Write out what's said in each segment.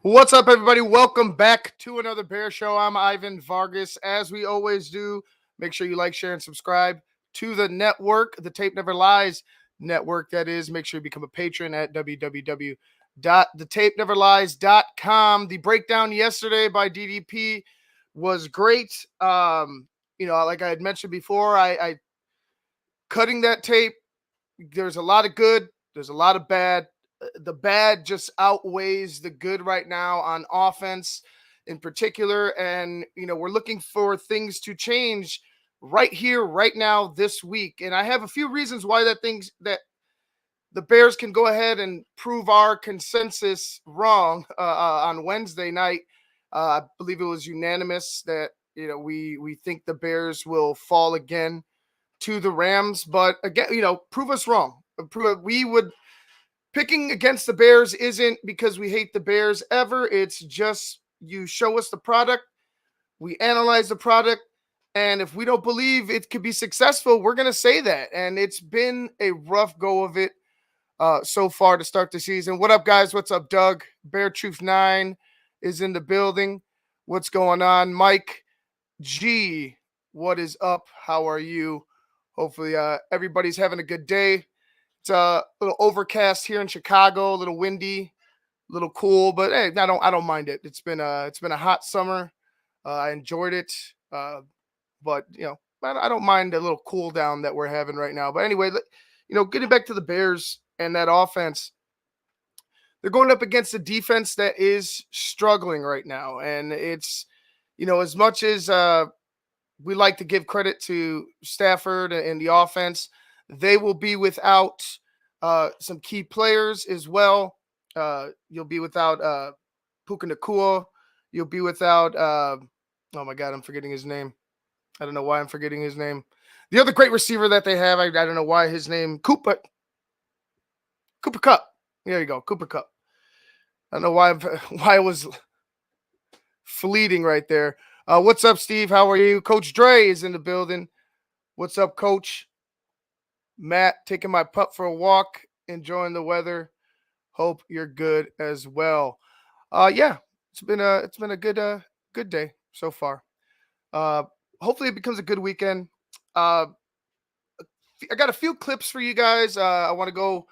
What's up, everybody? Welcome back to another Bear Show. I'm Ivan Vargas. As we always do, make sure you like, share, and subscribe to the network, the Tape Never Lies network. That is, make sure you become a patron at www.thetapeneverlies.com. The breakdown yesterday by DDP was great. Like I had mentioned before, I cutting that tape. There's a lot of good. There's a lot of bad. The bad just outweighs the good right now on offense in particular. And, we're looking for things to change right here, right now, this week. And I have a few reasons why that the Bears can go ahead and prove our consensus wrong on Wednesday night. I believe it was unanimous that, we think the Bears will fall again to the Rams, but again, prove us wrong. We would picking against the Bears isn't because we hate the Bears ever. It's just you show us the product, we analyze the product, and if we don't believe it could be successful, we're gonna say that. And it's been a rough go of it so far to start the season. What up, guys? What's up, Doug? Bear Truth 9 is in the building. What's going on, Mike G? What is up? How are you? Hopefully, everybody's having a good day. It's a little overcast here in Chicago, a little windy, a little cool, but hey, I don't mind it. It's been a hot summer. I enjoyed it, but I don't mind the little cool down that we're having right now. But anyway, getting back to the Bears and that offense, they're going up against a defense that is struggling right now, and it's as much as we like to give credit to Stafford and the offense, they will be without some key players as well. You'll be without Puka Nacua. You'll be without, oh my God, I'm forgetting his name. I don't know why I'm forgetting his name. The other great receiver that they have, I don't know why his name, Cooper Cup. There you go, Cooper Cup. I don't know why it was fleeting right there. What's up, Steve? How are you? Coach Dre is in the building. What's up, Coach? Matt, taking my pup for a walk, enjoying the weather. Hope you're good as well. Yeah, it's been a good day so far. Hopefully it becomes a good weekend. I got a few clips for you guys. I want to go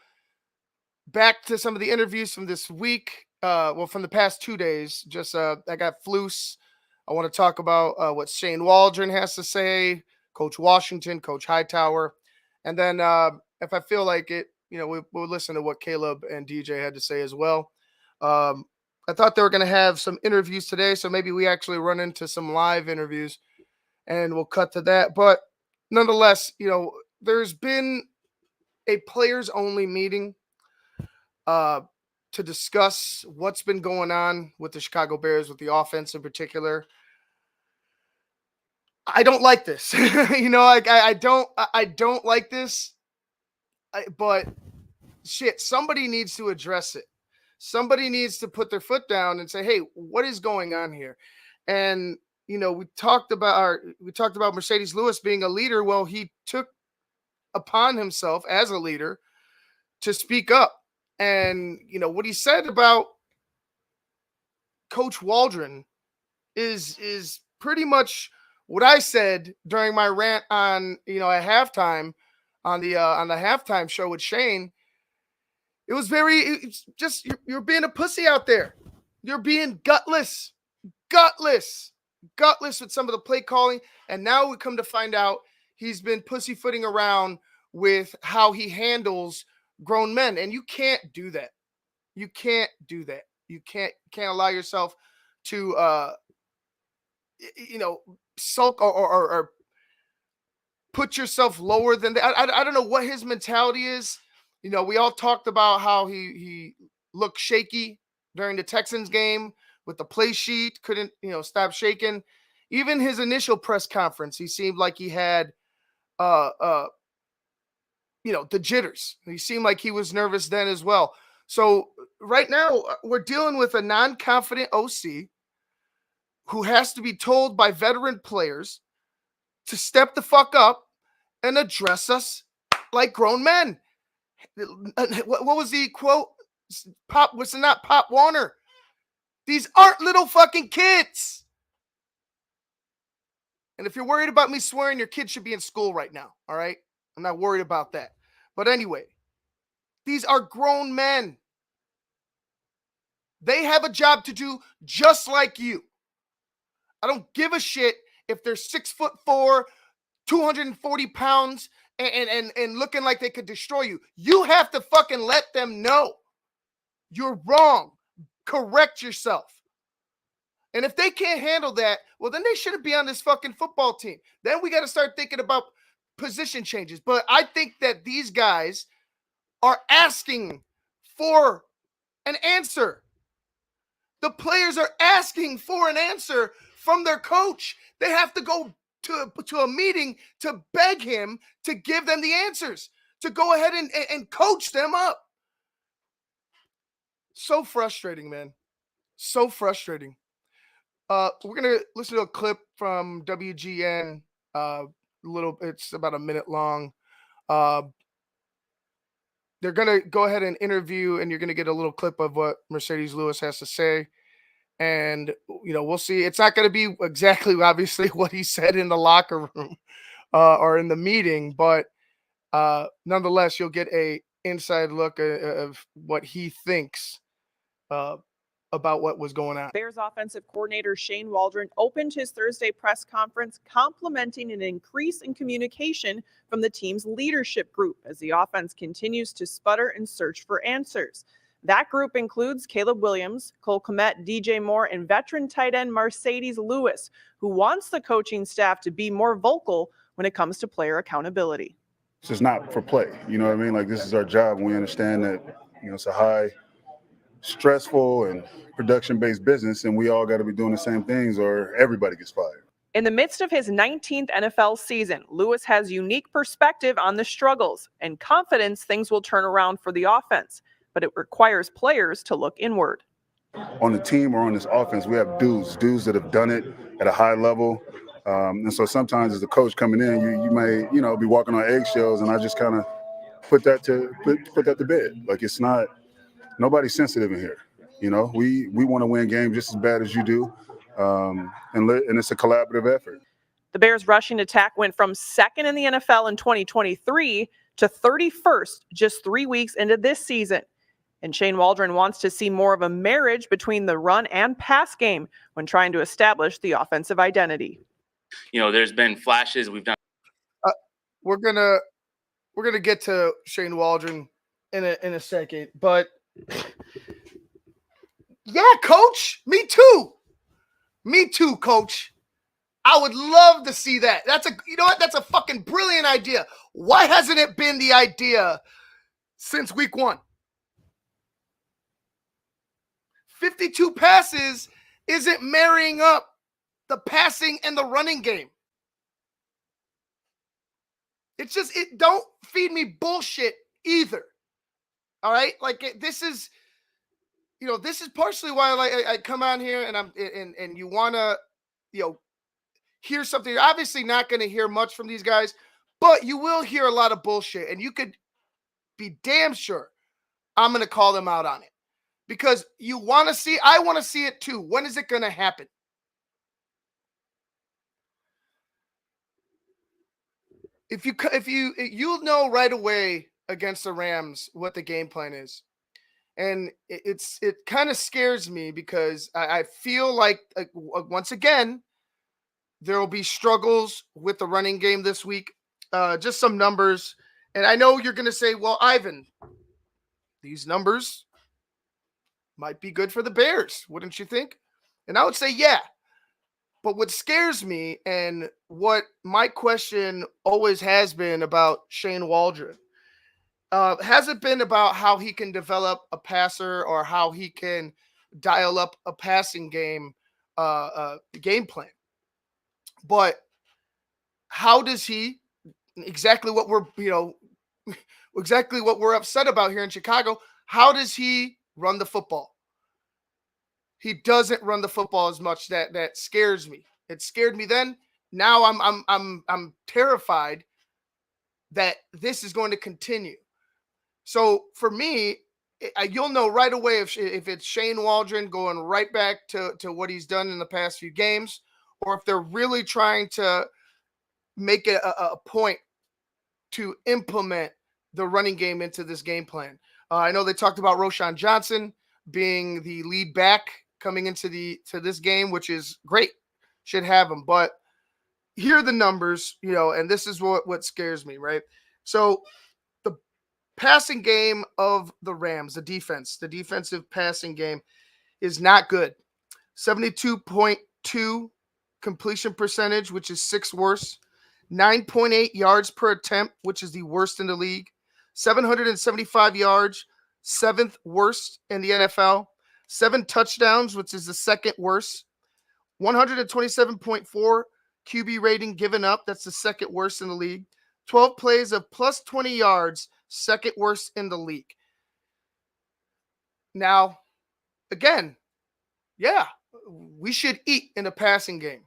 back to some of the interviews from this week. From the past 2 days. Just I got Flus. I want to talk about what Shane Waldron has to say, Coach Washington, Coach Hightower, and then if I feel like it, we'll listen to what Caleb and DJ had to say as well. I thought they were going to have some interviews today, so maybe we actually run into some live interviews, and we'll cut to that. But nonetheless, there's been a players-only meeting to discuss what's been going on with the Chicago Bears, with the offense in particular. I don't like this. I don't like this. But shit, somebody needs to address it. Somebody needs to put their foot down and say, "Hey, what is going on here?" And we talked about Mercedes Lewis being a leader. Well, he took upon himself as a leader to speak up. And what he said about Coach Waldron is pretty much what I said during my rant on at halftime on the halftime show with Shane. It's just you're being a pussy out there. You're being gutless with some of the play calling, and now we come to find out he's been pussyfooting around with how he handles grown men, and you can't do that. You can't do that. You can't allow yourself to sulk or put yourself lower than that. I don't know what his mentality is. We all talked about how he looked shaky during the Texans game with the play sheet, couldn't stop shaking. Even his initial press conference, he seemed like he had the jitters. He seemed like he was nervous then as well. So right now we're dealing with a non-confident OC who has to be told by veteran players to step the fuck up and address us like grown men. What was the quote? Was it not Pop Warner? These aren't little fucking kids. And if you're worried about me swearing, your kid should be in school right now. All right. I'm not worried about that. But anyway, these are grown men. They have a job to do just like you. I don't give a shit if they're 6'4", 240 pounds, and looking like they could destroy you. You have to fucking let them know you're wrong. Correct yourself. And if they can't handle that, well, then they shouldn't be on this fucking football team. Then we got to start thinking about position changes. But I think that these guys are asking for an answer. The players are asking for an answer from their coach. They have to go to a meeting to beg him to give them the answers, to go ahead and coach them up. So frustrating, man. So frustrating. We're going to listen to a clip from WGN. It's about a minute long. They're going to go ahead and interview, and you're going to get a little clip of what Mercedes Lewis has to say. And, we'll see. It's not going to be exactly, obviously, what he said in the locker room or in the meeting, but nonetheless, you'll get a inside look of what he thinks about what was going on. Bears offensive coordinator Shane Waldron opened his Thursday press conference complimenting an increase in communication from the team's leadership group as the offense continues to sputter and search for answers. That group includes Caleb Williams, Cole Kmet, DJ Moore, and veteran tight end Mercedes Lewis, who wants the coaching staff to be more vocal when it comes to player accountability. This is not for play. You know what I mean? Like, this is our job. We understand that, it's a high, stressful, and production-based business, and we all got to be doing the same things or everybody gets fired. In the midst of his 19th NFL season, Lewis has unique perspective on the struggles and confidence things will turn around for the offense, but it requires players to look inward. On the team or on this offense, we have dudes that have done it at a high level. And so sometimes as a coach coming in, you may, be walking on eggshells, and I just kind of put that to bed. Like, it's not, nobody's sensitive in here. We want to win games just as bad as you do. And it's a collaborative effort. The Bears' rushing attack went from second in the NFL in 2023 to 31st just 3 weeks into this season. And Shane Waldron wants to see more of a marriage between the run and pass game when trying to establish the offensive identity. There's been flashes we've done. We're gonna get to Shane Waldron in a second, but yeah, coach, me too, coach. I would love to see that. That's a fucking brilliant idea. Why hasn't it been the idea since week 1? 52 passes isn't marrying up the passing and the running game. It don't feed me bullshit either. All right? Like, this is partially why I come on here and you want to, hear something. You're obviously not going to hear much from these guys, but you will hear a lot of bullshit, and you could be damn sure I'm going to call them out on it. Because I want to see it too. When is it going to happen? You'll know right away against the Rams what the game plan is. And it kind of scares me because I feel like once again, there will be struggles with the running game this week. Just some numbers. And I know you're going to say, well, Ivan, these numbers might be good for the Bears, wouldn't you think? And I would say, yeah. But what scares me, and what my question always has been about Shane Waldron, hasn't been about how he can develop a passer or how he can dial up a passing game plan. But how does he, exactly what we're upset about here in Chicago, how does he run the football? He doesn't run the football as much. That scares me. It scared me then. Now I'm terrified that this is going to continue. So for me, you'll know right away if it's Shane Waldron going right back to what he's done in the past few games, or if they're really trying to make it a point to implement the running game into this game plan. I know they talked about Roschon Johnson being the lead back coming into this game, which is great. Should have him, but here are the numbers, and this is what scares me, right? So the passing game of the Rams, the defensive passing game is not good. 72.2 completion percentage, which is sixth worst. 9.8 yards per attempt, which is the worst in the league. 775 yards, seventh worst in the NFL. 7 touchdowns, which is the second worst. 127.4 QB rating given up. That's the second worst in the league. 12 plays of plus 20 yards, second worst in the league. Now, again, yeah, we should eat in a passing game.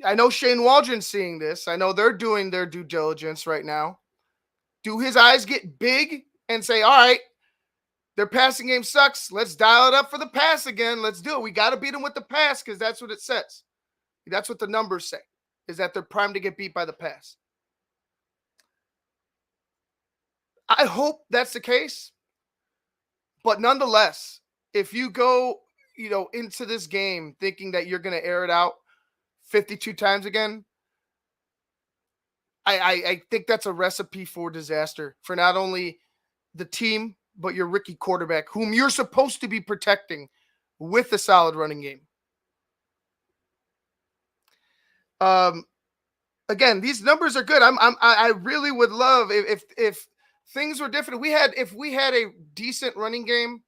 I know Shane Waldron's seeing this. I know they're doing their due diligence right now. Do his eyes get big and say, all right, their passing game sucks. Let's dial it up for the pass again. Let's do it. We got to beat them with the pass because that's what it says. That's what the numbers say, is that they're primed to get beat by the pass. I hope that's the case. But nonetheless, if you go, into this game thinking that you're going to air it out 52 times again, I think that's a recipe for disaster for not only the team, but your rookie quarterback, whom you're supposed to be protecting with a solid running game. Again, these numbers are good. I really would love if things were different. If we had a decent running game,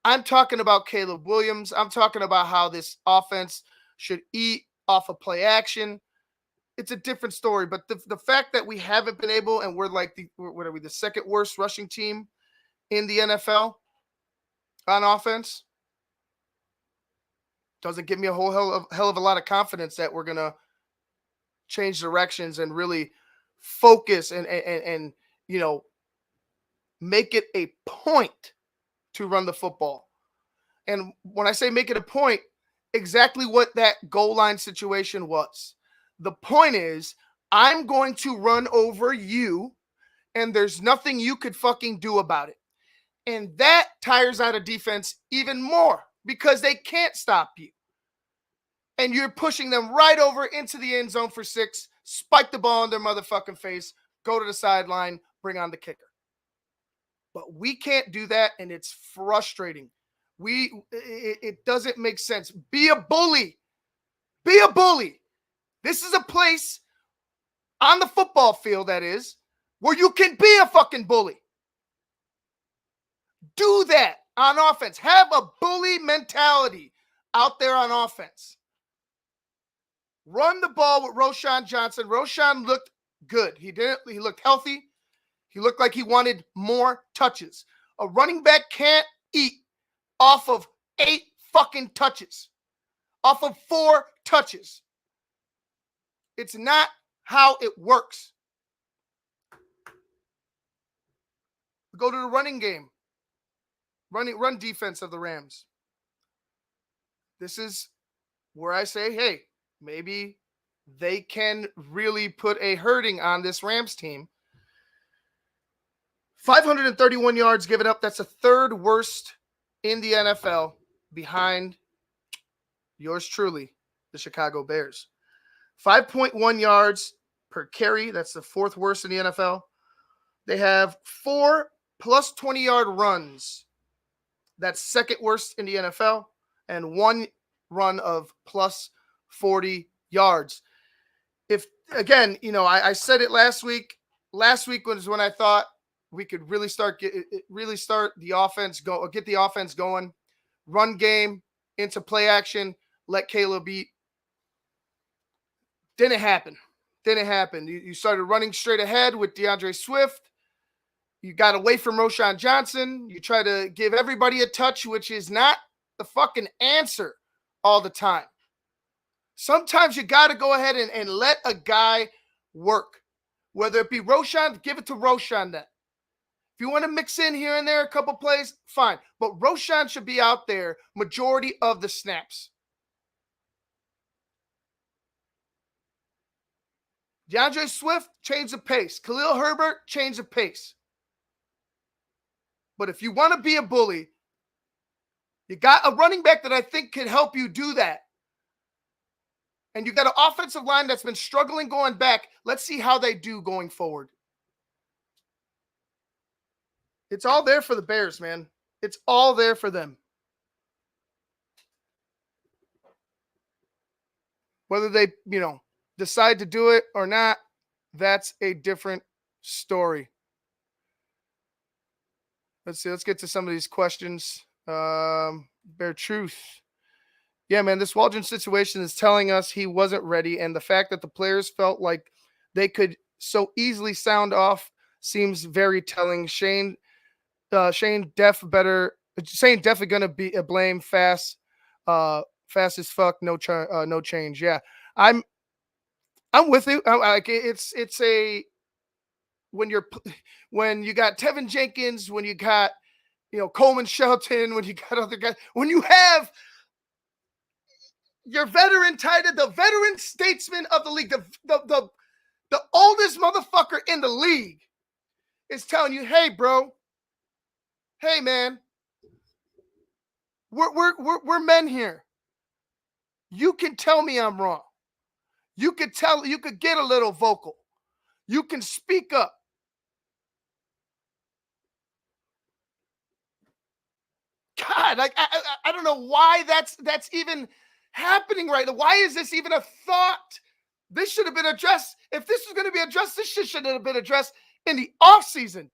I'm talking about Caleb Williams. I'm talking about how this offense should eat off of play action. It's a different story. But the fact that we haven't been able, and we're like the second worst rushing team in the NFL on offense, doesn't give me a whole hell of a lot of confidence that we're gonna change directions and really focus and make it a point to run the football. And when I say make it a point, exactly what that goal line situation was. The point is, I'm going to run over you, and there's nothing you could fucking do about it. And that tires out a defense even more because they can't stop you. And you're pushing them right over into the end zone for 6, spike the ball in their motherfucking face, go to the sideline, bring on the kicker. But we can't do that, and it's frustrating. It doesn't make sense. Be a bully. Be a bully. This is a place on the football field, that is, where you can be a fucking bully. Do that on offense. Have a bully mentality out there on offense. Run the ball with Roschon Johnson. Roschon looked good. He looked healthy. He looked like he wanted more touches. A running back can't eat off of 8 fucking touches. Off of 4 touches. It's not how it works. Go to the running game. Run defense of the Rams. This is where I say, hey, maybe they can really put a hurting on this Rams team. 531 yards given up. That's the third worst in the NFL behind yours truly, the Chicago Bears. 5.1 yards per carry. That's the fourth worst in the NFL. They have 4 plus 20-yard runs. That's second worst in the NFL. And 1 run of plus 40 yards. If, again, I said it last week. Last week was when I thought we could really start the offense get the offense going, run game into play action, let Caleb beat. Didn't happen. You started running straight ahead with DeAndre Swift. You got away from Roschon Johnson. You try to give everybody a touch, which is not the fucking answer all the time. Sometimes you got to go ahead and let a guy work. Whether it be Roschon, give it to Roschon then. If you want to mix in here and there a couple plays, fine. But Roschon should be out there majority of the snaps. DeAndre Swift, change the pace. Khalil Herbert, change the pace. But if you want to be a bully, you got a running back that I think can help you do that. And you got an offensive line that's been struggling going back. Let's see how they do going forward. It's all there for the Bears, man. It's all there for them. Whether they, decide to do it or not, that's a different story. Let's see. Let's get to some of these questions. Bear Truth. Yeah, man, this Waldron situation is telling us he wasn't ready, and the fact that the players felt like they could so easily sound off seems very telling. Shane definitely gonna be a blame fast as fuck. No change. Yeah, I'm with you. It's when you got Tevin Jenkins, when you got Coleman Shelton, when you got other guys, when you have your veteran title, the veteran statesman of the league, the oldest motherfucker in the league is telling you, hey, bro, hey, man, we're men here. You can tell me I'm wrong. You could get a little vocal. You can speak up. God, like I don't know why that's even happening right now. Why is this even a thought? This should have been addressed. If this is going to be addressed, this shit should have been addressed in the offseason.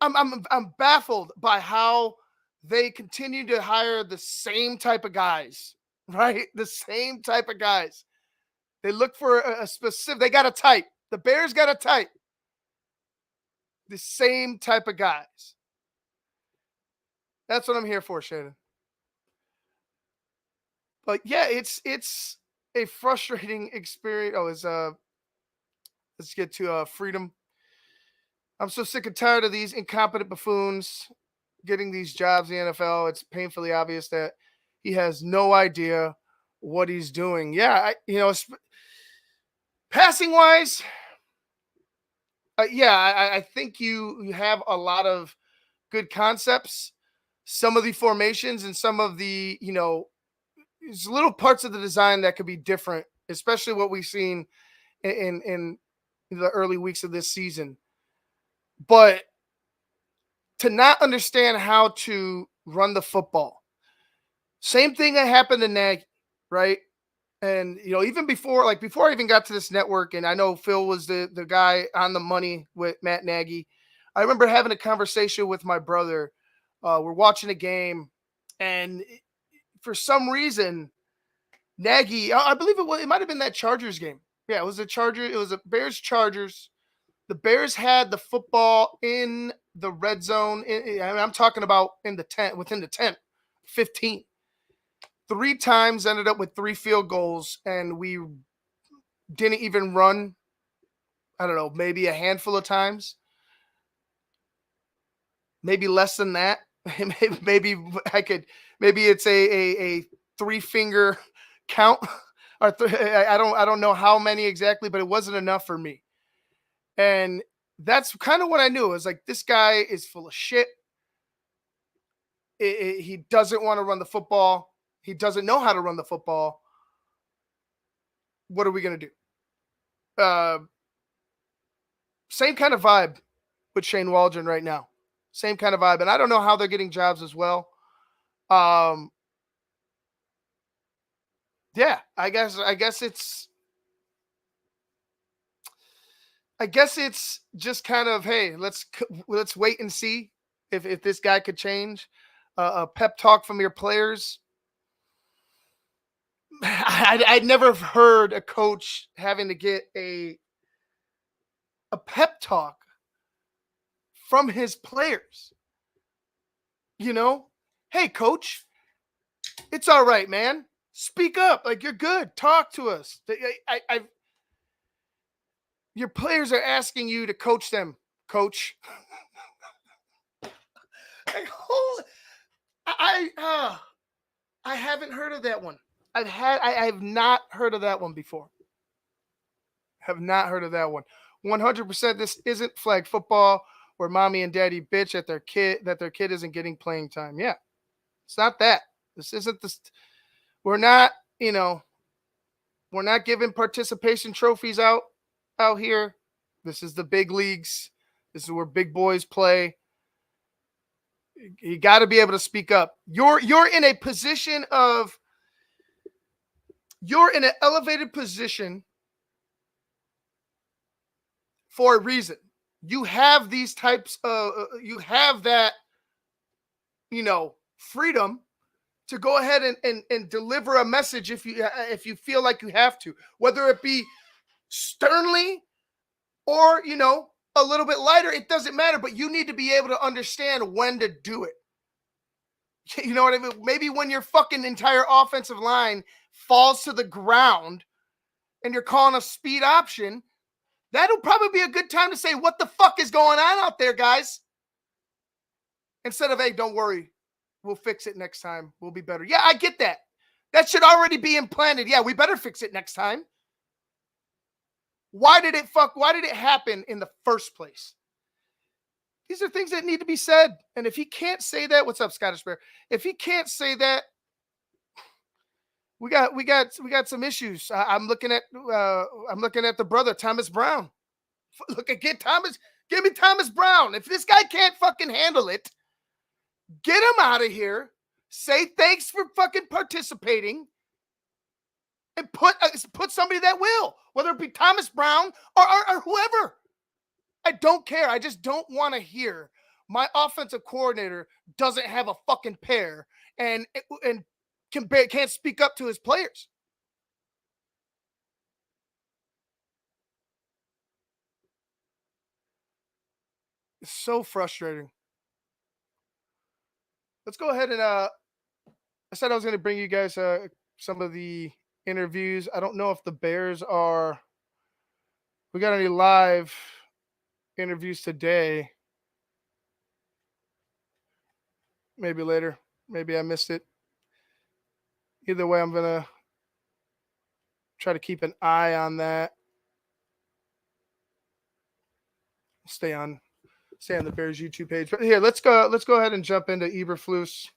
I'm baffled by how they continue to hire the same type of guys, right? The same type of guys. They look for a specific, they got a type. The Bears got a type. The same type of guys. That's what I'm here for, Shannon. But yeah, it's a frustrating experience. Let's get to Freedom. I'm so sick and tired of these incompetent buffoons getting these jobs in the NFL. It's painfully obvious that he has no idea what he's doing. Yeah, passing wise, I think you have a lot of good concepts. Some of the formations and some of the, there's little parts of the design that could be different, especially what we've seen in the early weeks of this season. But to not understand how to run the football, same thing that happened to Nagy, right? And, even before I even got to this network, and I know Phil was the guy on the money with Matt Nagy, I remember having a conversation with my brother. We're watching a game, and for some reason, Nagy, I believe it might have been that Chargers game. Yeah, it was a Charger. It was a Bears-Chargers. The Bears had the football in the red zone. I'm talking about in the 10, within the 10, 15. 3 times ended up with 3 field goals, and we didn't even run, I don't know, maybe a handful of times. Maybe less than that. maybe it's a 3-finger count. Or I don't know how many exactly, but it wasn't enough for me. And that's kind of what I knew. It was like, this guy is full of shit. He doesn't want to run the football. He doesn't know how to run the football. What are we going to do? Same kind of vibe with Shane Waldron right now. Same kind of vibe. And I don't know how they're getting jobs as well. Yeah, I guess it's just kind of, hey, let's wait and see if this guy could change. A pep talk from your players. I'd never heard a coach having to get a pep talk from his players. Hey, coach, it's all right, man. Speak up. Like, you're good. Talk to us. Your players are asking you to coach them, coach. Like, I haven't heard of that one. I have not heard of that one before. Have not heard of that one. 100%. This isn't flag football where mommy and daddy bitch at their kid isn't getting playing time. Yeah, it's not that. This isn't this. We're not, we're not giving participation trophies out here. This is the big leagues. This is where big boys play. You got to be able to speak up. You're in a position of. You're in an elevated position for a reason. You have these types of, you have that, freedom to go ahead and deliver a message if you feel like you have to, whether it be sternly or, a little bit lighter, it doesn't matter, but you need to be able to understand when to do it. You know what I mean? Maybe when your fucking entire offensive line falls to the ground and you're calling a speed option, that'll probably be a good time to say, what the fuck is going on out there, guys? Instead of, hey, don't worry, we'll fix it next time. We'll be better. Yeah, I get that. That should already be implanted. Yeah, we better fix it next time. Why did it happen in the first place? These are things that need to be said. And if he can't say that, what's up, Scottish Bear? If he can't say that, we got some issues. I'm looking at the brother Thomas Brown. Give me Thomas Brown. If this guy can't fucking handle it, get him out of here. Say thanks for fucking participating, and put somebody that will, whether it be Thomas Brown or whoever. I don't care. I just don't want to hear my offensive coordinator doesn't have a fucking pair and can't speak up to his players. It's so frustrating. Let's go ahead and I said I was going to bring you guys some of the interviews. I don't know if the Bears we got any live interviews today. Maybe later. Maybe I missed it. Either way, I'm going to try to keep an eye on that. Stay on the Bears YouTube page. But here, let's go ahead and jump into Eberflus.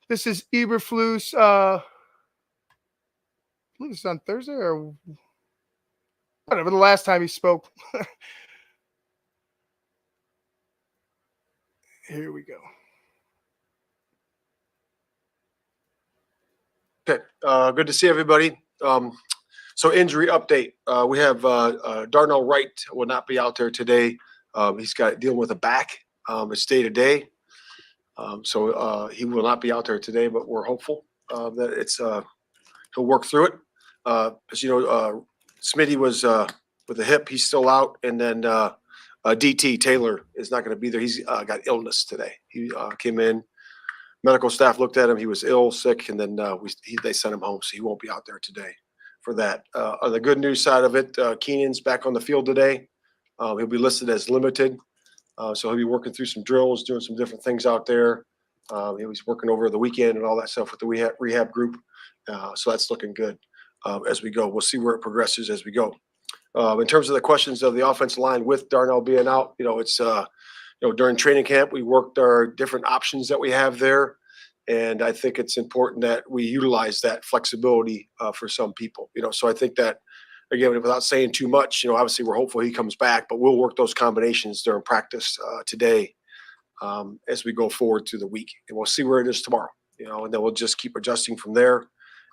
This is Eberflus. I believe it's on Thursday or whatever, the last time he spoke. Here we go. Okay, good to see everybody. So injury update. We have Darnell Wright will not be out there today. He's got dealing with a back. It's day to day. So he will not be out there today, but we're hopeful that he'll work through it. As you know, Smitty was with the hip. He's still out. And then DT Taylor is not going to be there. He's got illness today. He came in. Medical staff looked at him. He was ill, sick, and then they sent him home, so he won't be out there today for that. On the good news side of it, Keenan's back on the field today. He'll be listed as limited, so he'll be working through some drills, doing some different things out there. He was working over the weekend and all that stuff with the rehab group, so that's looking good as we go. We'll see where it progresses as we go. In terms of the questions of the offensive line with Darnell being out, it's during training camp, we worked our different options that we have there. And I think it's important that we utilize that flexibility for some people, So I think that, again, without saying too much, obviously we're hopeful he comes back, but we'll work those combinations during practice today as we go forward through the week. And we'll see where it is tomorrow, and then we'll just keep adjusting from there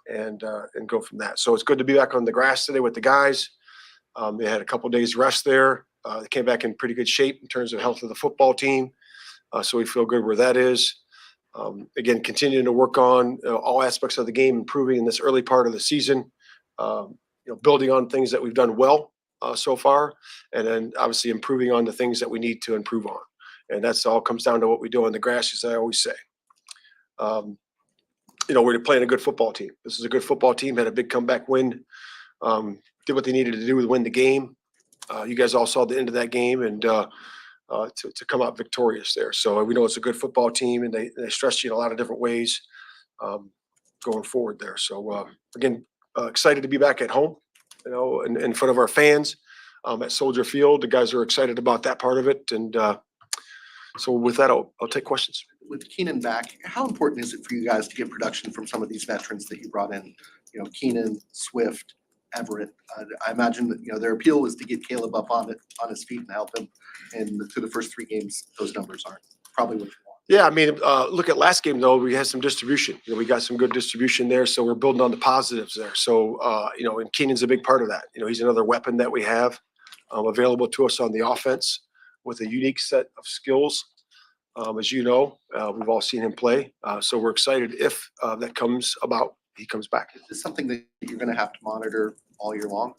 and go from that. So it's good to be back on the grass today with the guys. They had a couple of days rest there. They came back in pretty good shape in terms of health of the football team. So we feel good where that is. Again, continuing to work on all aspects of the game, improving in this early part of the season, building on things that we've done well so far, and then obviously improving on the things that we need to improve on. And that's all comes down to what we do on the grass, as I always say. We're playing a good football team. This is a good football team, had a big comeback win did what they needed to do to win the game. You guys all saw the end of that game and to come out victorious there. So we know it's a good football team, and they stress you in a lot of different ways going forward there. So again, excited to be back at home, in front of our fans at Soldier Field. The guys are excited about that part of it. And so with that, I'll take questions. With Keenan back, how important is it for you guys to get production from some of these veterans that you brought in? Keenan, Swift, Everett. I imagine that their appeal was to get Caleb up on his feet and help him. And through the first 3 games, those numbers aren't probably what you want. Yeah, I mean, look at last game though. We had some distribution. We got some good distribution there, so we're building on the positives there. So and Keenan's a big part of that. He's another weapon that we have available to us on the offense with a unique set of skills. As you know, we've all seen him play. So we're excited if that comes about. He comes back. Is this something that you're going to have to monitor all year long?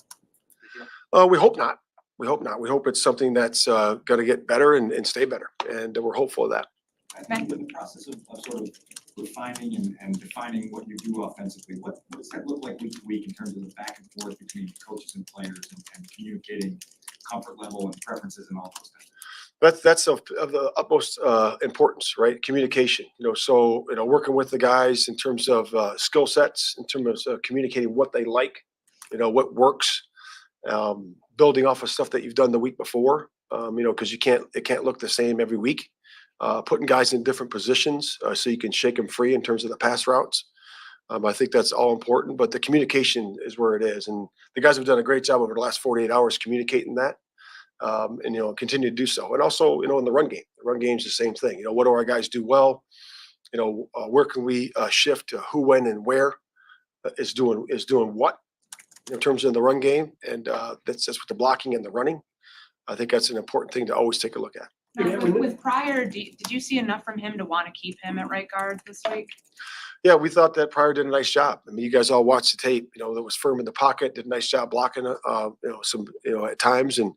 We hope not. We hope not. We hope it's something that's going to get better and stay better. And we're hopeful of that. I think with the process of sort of refining and defining what you do offensively, what does that look like week to week in terms of the back and forth between coaches and players and communicating comfort level and preferences and all those things? That's of the utmost importance, right? Communication, so, working with the guys in terms of skill sets, in terms of communicating what they like, what works, building off of stuff that you've done the week before, because it can't look the same every week, putting guys in different positions so you can shake them free in terms of the pass routes. I think that's all important, but the communication is where it is. And the guys have done a great job over the last 48 hours communicating that. And continue to do so. And also, in the run game. The run game is the same thing. What do our guys do well? Where can we shift to who, when, and where is doing what in terms of the run game? And that's with the blocking and the running. I think that's an important thing to always take a look at. Now, with Pryor, did you see enough from him to want to keep him at right guard this week? Yeah, we thought that Pryor did a nice job. I mean, you guys all watched the tape. That was firm in the pocket, did a nice job blocking. At times, and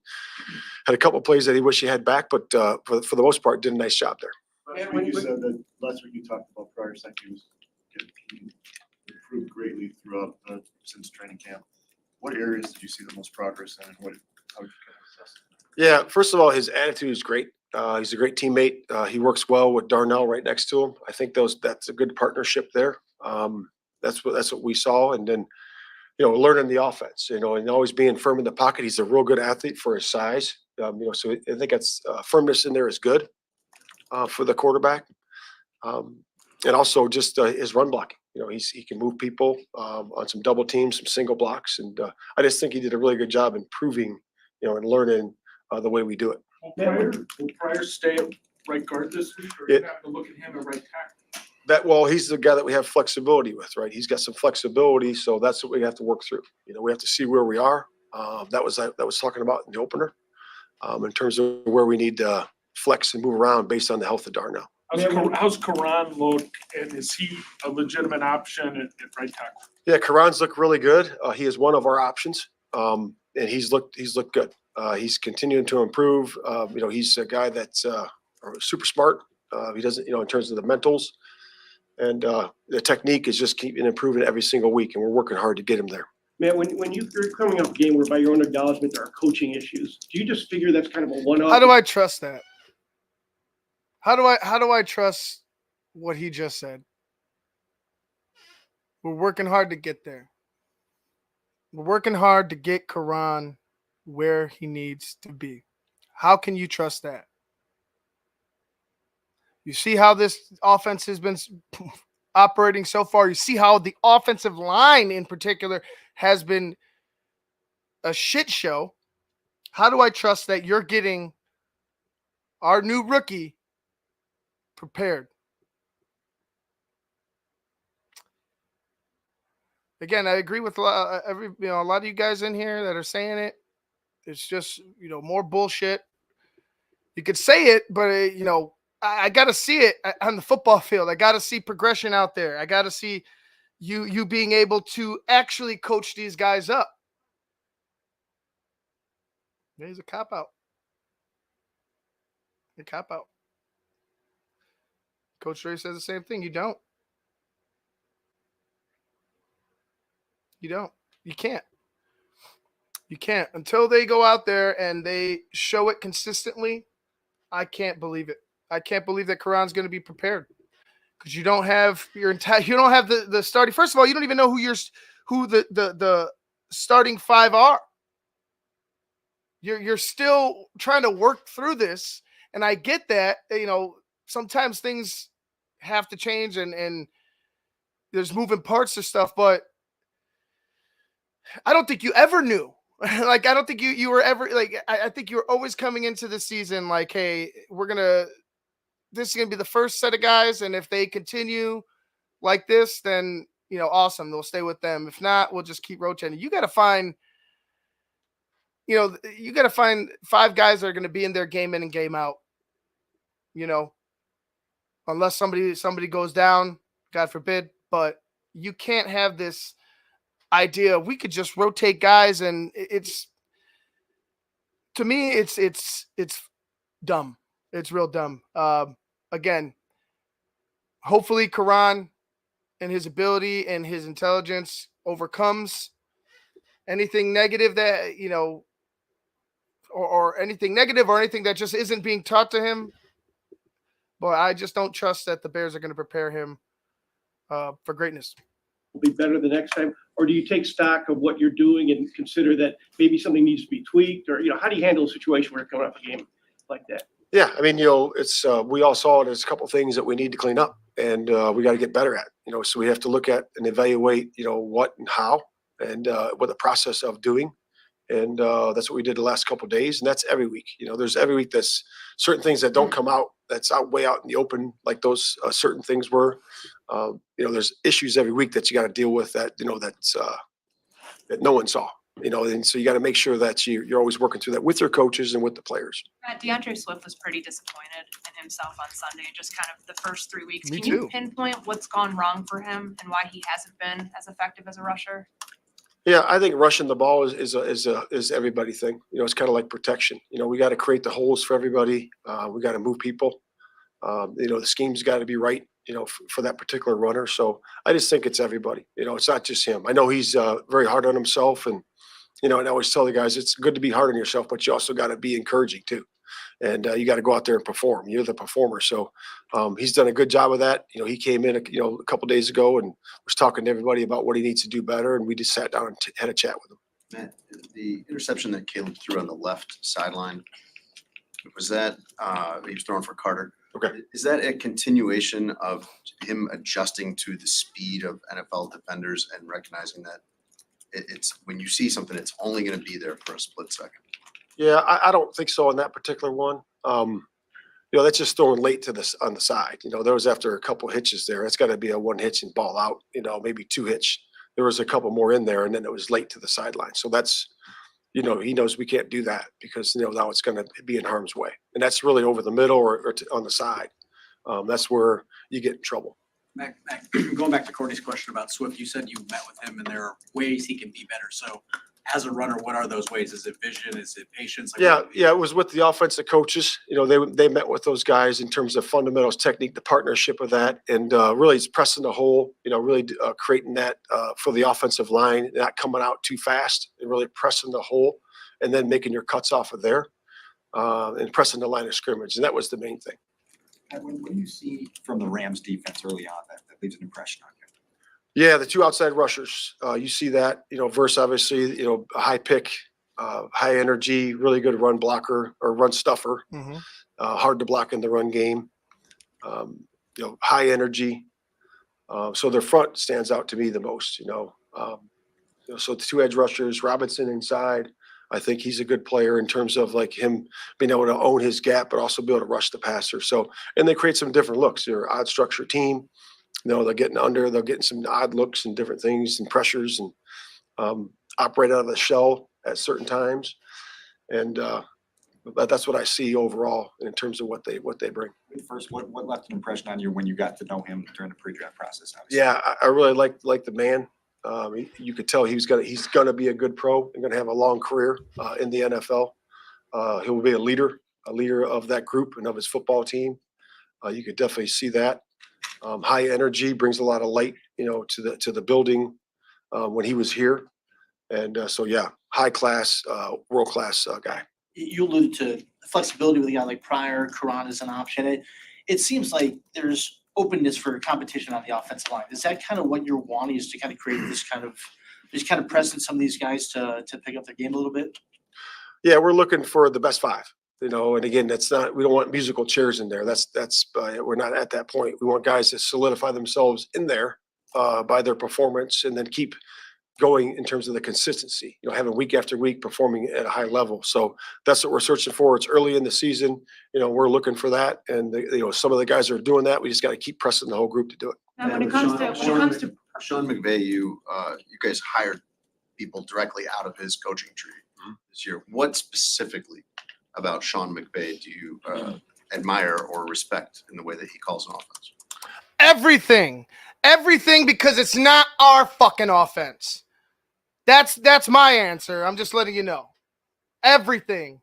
had a couple of plays that he wished he had back. But for the most part, did a nice job there. Last week you said that. Last week you talked about Pryor saying he improved greatly throughout since training camp. What areas did you see the most progress in, and how would you assess it? Yeah, first of all, his attitude is great. He's a great teammate. He works well with Darnell right next to him. I think that's a good partnership there. That's what we saw. And then, learning the offense, and always being firm in the pocket. He's a real good athlete for his size. So I think that's firmness in there is good for the quarterback. And also just his run blocking. He can move people on some double teams, some single blocks. And I just think he did a really good job improving, and learning the way we do it. Will Pryor stay at right guard this week, or you have to look at him at right tackle? He's the guy that we have flexibility with, right? He's got some flexibility, so that's what we have to work through. We have to see where we are. That was talking about in the opener, in terms of where we need to flex and move around based on the health of Darnell. How's Karan look, and is he a legitimate option at right tackle? Yeah, Karan's looked really good. He is one of our options, and he's looked good. He's continuing to improve. He's a guy that's super smart. He doesn't, in terms of the mentals, and the technique is just keeping improving every single week, and we're working hard to get him there. Man, when you're coming off a game where by your own acknowledgement there are coaching issues, do you just figure that's kind of a one-off? How do I trust that? How do I trust what he just said? We're working hard to get there. We're working hard to get Karan where he needs to be. How can you trust that? You see how this offense has been operating so far. You see how the offensive line in particular has been a shit show. How do I trust that you're getting our new rookie prepared? Again, I agree with a lot of you guys in here that are saying it. It's just, more bullshit. You could say it, but I got to see it on the football field. I got to see progression out there. I got to see you being able to actually coach these guys up. There's a cop out. A cop out. Coach Ray says the same thing. You don't. You don't. You can't. You can't until they go out there and they show it consistently. I can't believe it. I can't believe that Karan's going to be prepared because you don't have your entire. You don't have the starting. First of all, you don't even know who the starting five are. You're still trying to work through this, and I get that. Sometimes things have to change, and there's moving parts to stuff, but I don't think you ever knew. Like, I don't think you were ever like, I think you were always coming into the season like, hey, this is going to be the first set of guys. And if they continue like this, then, awesome. They'll stay with them. If not, we'll just keep rotating. You got to find five guys that are going to be in their game in and game out, unless somebody goes down, God forbid, but you can't have this idea we could just rotate guys, and to me it's dumb. It's real dumb. Again, hopefully Karan and his ability and his intelligence overcomes anything negative that or anything negative or anything that just isn't being taught to him, but I just don't trust that the Bears are going to prepare him for greatness. Will be better the next time? Or do you take stock of what you're doing and consider that maybe something needs to be tweaked? Or, how do you handle a situation where you're coming off a game like that? Yeah, I mean, it's we all saw it. There's a couple of things that we need to clean up, and we got to get better at. So we have to look at and evaluate, what and how, and what the process of doing, and that's what we did the last couple of days, and that's every week. There's every week there's certain things that don't come out, that's way out in the open, like those certain things were. There's issues every week that you got to deal with that that no one saw. And so you got to make sure that you're always working through that with your coaches and with the players. DeAndre Swift was pretty disappointed in himself on Sunday, just kind of the first 3 weeks. Me Can too. you pinpoint what's gone wrong for him and why he hasn't been as effective as a rusher? Yeah, I think rushing the ball is everybody thing. It's kind of like protection. We got to create the holes for everybody. We got to move people. The scheme's got to be right, for that particular runner. So I just think it's everybody. It's not just him. I know he's very hard on himself, and and I always tell the guys it's good to be hard on yourself, but you also got to be encouraging too, and you got to go out there and perform. You're the performer. So he's done a good job of that. He came in a couple days ago and was talking to everybody about what he needs to do better, and we just sat down and had a chat with him. Matt, the interception that Caleb threw on the left sideline, was that he was throwing for Carter? Okay. Is that a continuation of him adjusting to the speed of NFL defenders and recognizing that it's when you see something, it's only going to be there for a split second? Yeah, I don't think so on that particular one. That's just throwing late on the side. There was after a couple hitches there. It's got to be a one hitch and ball out. Maybe two hitch. There was a couple more in there, and then it was late to the sideline. So that's, he knows we can't do that because now it's going to be in harm's way, and that's really over the middle or on the side. That's where you get in trouble. Mac, going back to Courtney's question about Swift, you said you met with him and there are ways he can be better. So as a runner, what are those ways? Is it vision? Is it patience? Yeah, it was with the offensive coaches. They met with those guys in terms of fundamentals, technique, the partnership of that, and really it's pressing the hole, really creating that for the offensive line, not coming out too fast and really pressing the hole and then making your cuts off of there and pressing the line of scrimmage. And that was the main thing. What do you see from the Rams defense early on that leaves an impression on you? Yeah, the two outside rushers, you see that, versus obviously, a high pick, high energy, really good run blocker or run stuffer, hard to block in the run game, high energy. So their front stands out to me the most, so the two edge rushers, Robinson inside, I think he's a good player in terms of like him being able to own his gap, but also be able to rush the passer. So, and they create some different looks. They're an odd structure team. They're getting under, they're getting some odd looks and different things and pressures and operate out of the shell at certain times. And that's what I see overall in terms of what they bring. First, what left an impression on you when you got to know him during the pre-draft process? Obviously? Yeah, I really like the man. You could tell he's gonna be a good pro and gonna have a long career in the NFL. He will be a leader of that group and of his football team. You could definitely see that. High energy, brings a lot of light, to the building when he was here. And so, yeah, high-class, world-class guy. You alluded to flexibility with a guy like Pryor, Karan is an option. It seems like there's openness for competition on the offensive line. Is that kind of what you're wanting, is to kind of create this kind of press in some of these guys to pick up their game a little bit? Yeah, we're looking for the best five, and again, we don't want musical chairs in there. We're not at that point. We want guys to solidify themselves in there by their performance and then keep going in terms of the consistency, having week after week performing at a high level. So that's what we're searching for. It's early in the season. We're looking for that. And, some of the guys are doing that. We just got to keep pressing the whole group to do it. And when it comes to Sean McVay, you guys hired people directly out of his coaching tree this year. What specifically about Sean McVay do you admire or respect in the way that he calls an offense? Everything, because it's not our fucking offense. That's my answer. I'm just letting you know. Everything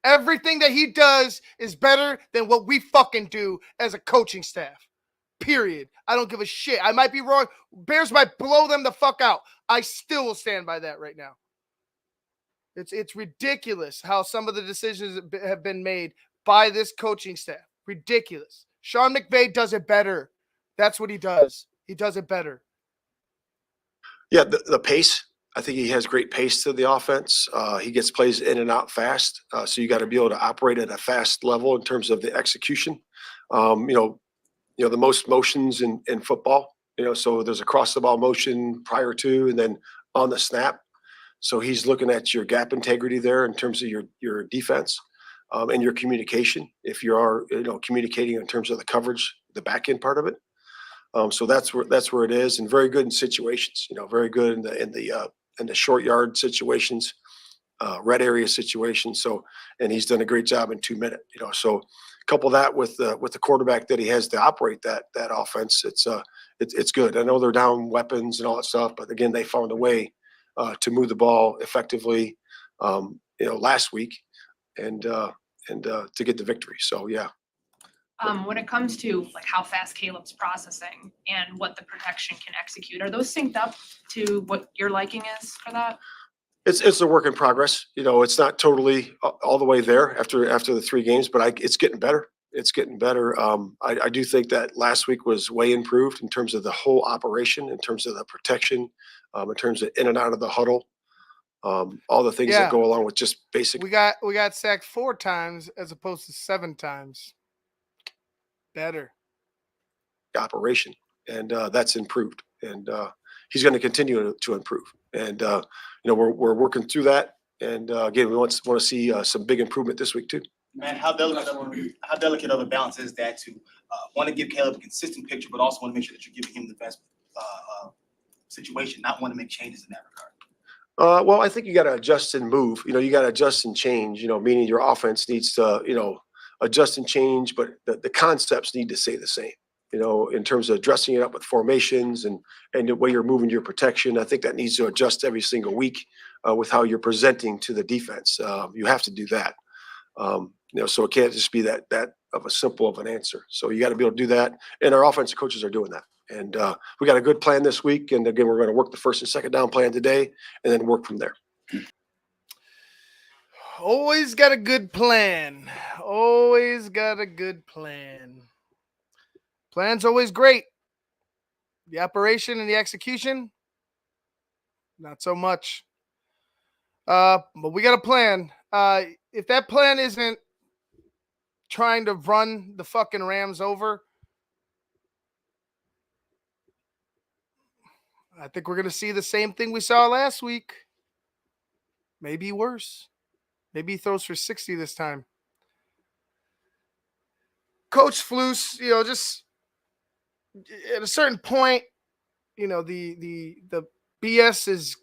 that he does is better than what we fucking do as a coaching staff. Period. I don't give a shit. I might be wrong. Bears might blow them the fuck out. I still will stand by that right now. It's ridiculous how some of the decisions have been made by this coaching staff. Ridiculous. Sean McVay does it better. That's what he does. He does it better. Yeah, the pace. I think he has great pace to the offense. He gets plays in and out fast. So you got to be able to operate at a fast level in terms of the execution. The most motions in football, so there's a cross the ball motion prior to and then on the snap. So he's looking at your gap integrity there in terms of your defense and your communication. If you are, communicating in terms of the coverage, the back end part of it. So that's where it is, and very good in situations. Very good in the short yard situations, red area situations. So, and he's done a great job in 2 minutes. So couple that with the quarterback that he has to operate that offense. It's good. I know they're down weapons and all that stuff, but again, they found a way to move the ball effectively, last week, and to get the victory. So yeah. When it comes to like how fast Caleb's processing and what the protection can execute, are those synced up to what your liking is for that? It's a work in progress. It's not totally all the way there after the 3 games, but it's getting better. It's getting better. I do think that last week was way improved in terms of the whole operation, in terms of the protection, in terms of in and out of the huddle, all the things that go along with just basic. We got sacked 4 times as opposed to 7 times. Better operation, and that's improved, and he's going to continue to improve, and we're working through that, and again, we want to see some big improvement this week too. Man, how delicate of a balance is that to want to give Caleb a consistent picture, but also want to make sure that you're giving him the best situation, not want to make changes in that regard? Well, I think you got to adjust and move. You got to adjust and change. Meaning your offense needs to adjust and change, but the concepts need to stay the same, in terms of dressing it up with formations and the way you're moving your protection. I think that needs to adjust every single week with how you're presenting to the defense. You have to do that. So it can't just be that of a simple of an answer. So you got to be able to do that. And our offensive coaches are doing that. And we got a good plan this week. And again, we're going to work the first and second down plan today and then work from there. Always got a good plan. Always got a good plan. Plan's always great. The operation and the execution, not so much. But we got a plan. If that plan isn't trying to run the fucking Rams over, I think we're going to see the same thing we saw last week. Maybe worse. Maybe he throws for 60 this time. Coach Flus, just at a certain point, the BS is,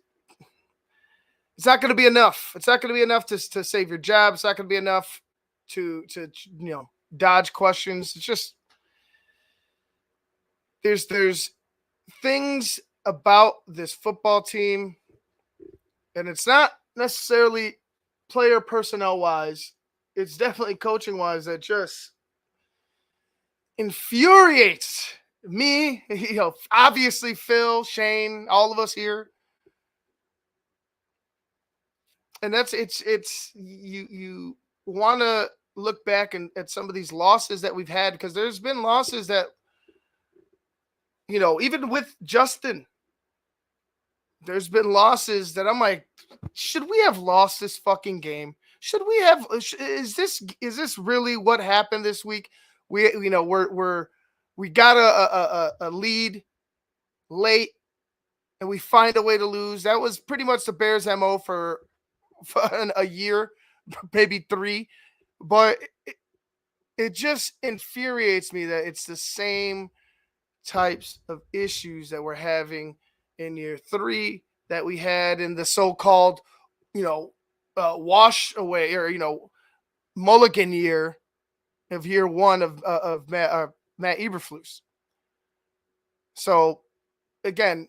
it's not going to be enough. It's not going to be enough to save your job. It's not going to be enough to dodge questions. It's just, there's things about this football team, and it's not necessarily player personnel wise, it's definitely coaching wise, that just infuriates me. Obviously Phil, Shane, all of us here. And it's you want to look back at some of these losses that we've had, because there's been losses that, even with Justin, there's been losses that I'm like, should we have lost this fucking game? Should we have? Is this really what happened this week? We got a lead late and we find a way to lose. That was pretty much the Bears' MO for a year, maybe 3. But it just infuriates me that it's the same types of issues that we're having in year 3 that we had in the so-called, wash away, or, mulligan year of year 1 of Matt Eberflus. So again,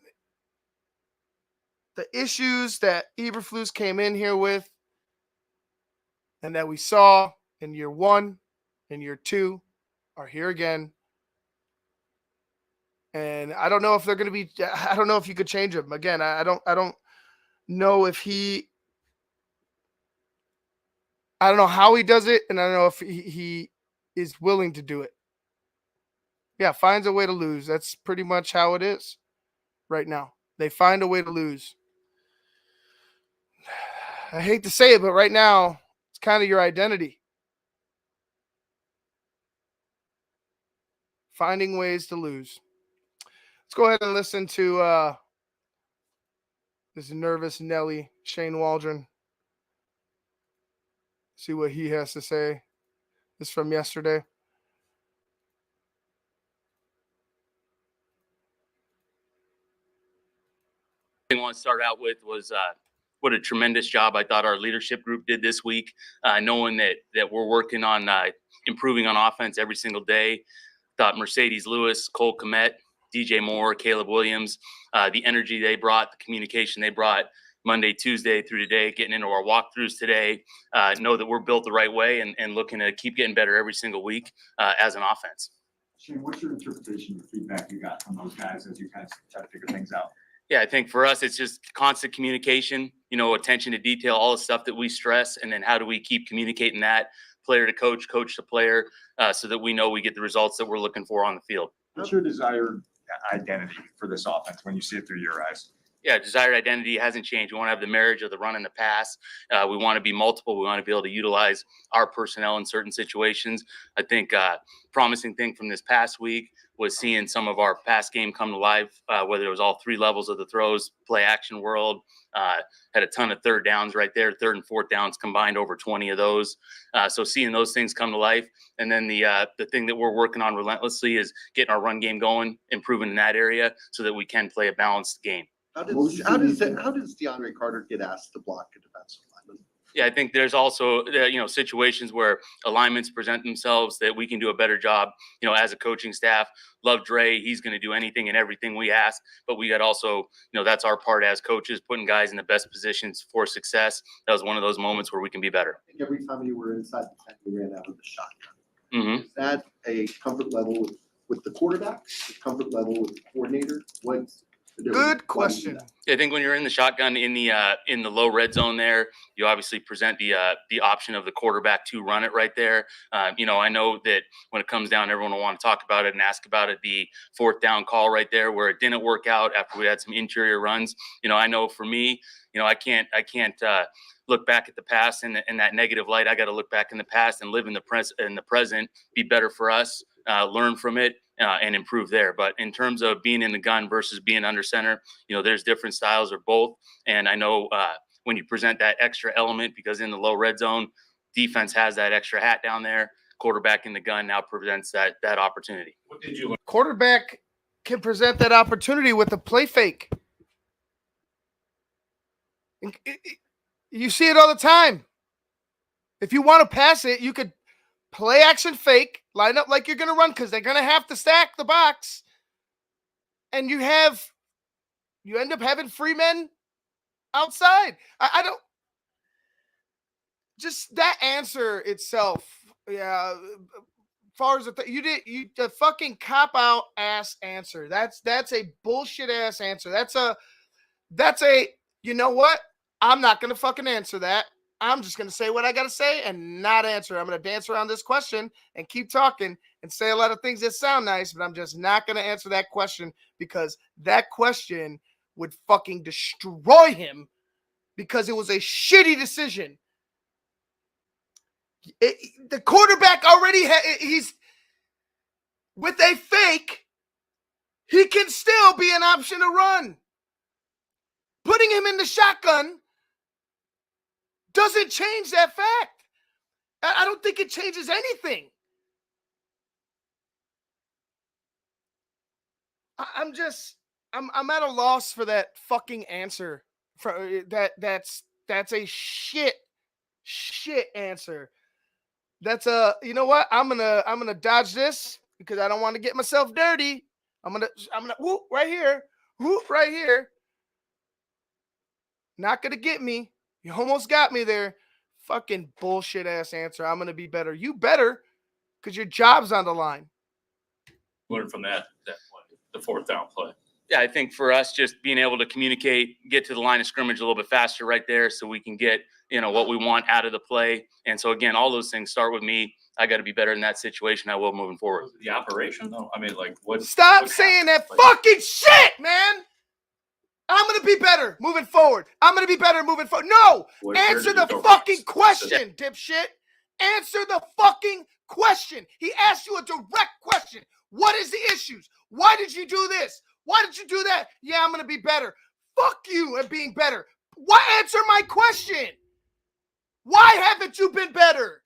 the issues that Eberflus came in here with and that we saw in year 1 and year 2 are here again. And I don't know if they're going to be, I don't know if you could change them. Again, I don't know if I don't know how he does it, and I don't know if he is willing to do it. Yeah, finds a way to lose. That's pretty much how it is right now. They find a way to lose. I hate to say it, but right now, it's kind of your identity. Finding ways to lose. Let's go ahead and listen to this nervous Nelly, Shane Waldron. See what he has to say. This is from yesterday. Thing I want to start out with was what a tremendous job I thought our leadership group did this week, knowing that we're working on improving on offense every single day. Thought Mercedes Lewis, Cole Kmet, DJ Moore, Caleb Williams, the energy they brought, the communication they brought Monday, Tuesday through today, getting into our walkthroughs today, know that we're built the right way and looking to keep getting better every single week as an offense. Shane, what's your interpretation of the feedback you got from those guys as you guys try to figure things out? Yeah, I think for us, it's just constant communication, attention to detail, all the stuff that we stress. And then how do we keep communicating that player to coach, coach to player, so that we know we get the results that we're looking for on the field. What's your desired identity for this offense when you see it through your eyes? Yeah, desired identity hasn't changed. We want to have the marriage of the run and the pass. We want to be multiple. We want to be able to utilize our personnel in certain situations. I think promising thing from this past week was seeing some of our pass game come to life, whether it was all 3 levels of the throws, play action world, had a ton of third downs right there, 3rd and 4th downs combined, over 20 of those. So seeing those things come to life. And then the thing that we're working on relentlessly is getting our run game going, improving in that area so that we can play a balanced game. How does DeAndre Carter get asked to block a defensive lineman? Yeah, I think there's also, situations where alignments present themselves that we can do a better job, as a coaching staff. Love Dre. He's going to do anything and everything we ask, but we got also, that's our part as coaches, putting guys in the best positions for success. That was one of those moments where we can be better. I think every time you were inside the 10, you ran out of the shotgun. Mm-hmm. Is that a comfort level with the quarterback, a comfort level with the coordinator? What's the difference? Good question. I think when you're in the shotgun in the low red zone there, you obviously present the option of the quarterback to run it right there. I know that when it comes down, everyone will want to talk about it and ask about it. The 4th down call right there where it didn't work out after we had some interior runs. I know for me, I can't look back at the past in that negative light. I got to look back in the past and live in the present, be better for us, learn from it. And improve there. But in terms of being in the gun versus being under center, there's different styles of both. And I know when you present that extra element, because in the low red zone, defense has that extra hat down there. Quarterback in the gun now presents that opportunity. What did you learn? Quarterback can present that opportunity with a play fake. You see it all the time. If you want to pass it, you could play action fake, line up like you're going to run, because they're going to have to stack the box. And you end up having free men outside. I don't, just that answer itself. Yeah. Far as the fucking cop out ass answer. That's a bullshit ass answer. That's a, you know what? I'm not going to fucking answer that. I'm just going to say what I got to say and not answer. I'm going to dance around this question and keep talking and say a lot of things that sound nice, but I'm just not going to answer that question because that question would fucking destroy him because it was a shitty decision. The quarterback already he's with a fake. He can still be an option to run. Putting him in the shotgun doesn't change that fact. I don't think it changes anything. I'm at a loss for that fucking answer. For that's a shit answer. That's you know what? I'm gonna dodge this because I don't want to get myself dirty. I'm gonna whoop right here. Whoop right here. Not gonna get me. You almost got me there. Fucking bullshit ass answer. I'm gonna be better. You better, because your job's on the line. Learn from that play, the fourth down play. Yeah, I think for us, just being able to communicate, get to the line of scrimmage a little bit faster right there so we can get, what we want out of the play. And so, again, all those things start with me. I got to be better in that situation. I will moving forward. The operation, though? I mean, like, what? Stop saying that fucking shit, man. I'm going to be better moving forward. I'm going to be better moving forward. No, answer the fucking question, dipshit. Answer the fucking question. He asked you a direct question. What is the issues? Why did you do this? Why did you do that? Yeah, I'm going to be better. Fuck you and being better. Why answer my question? Why haven't you been better?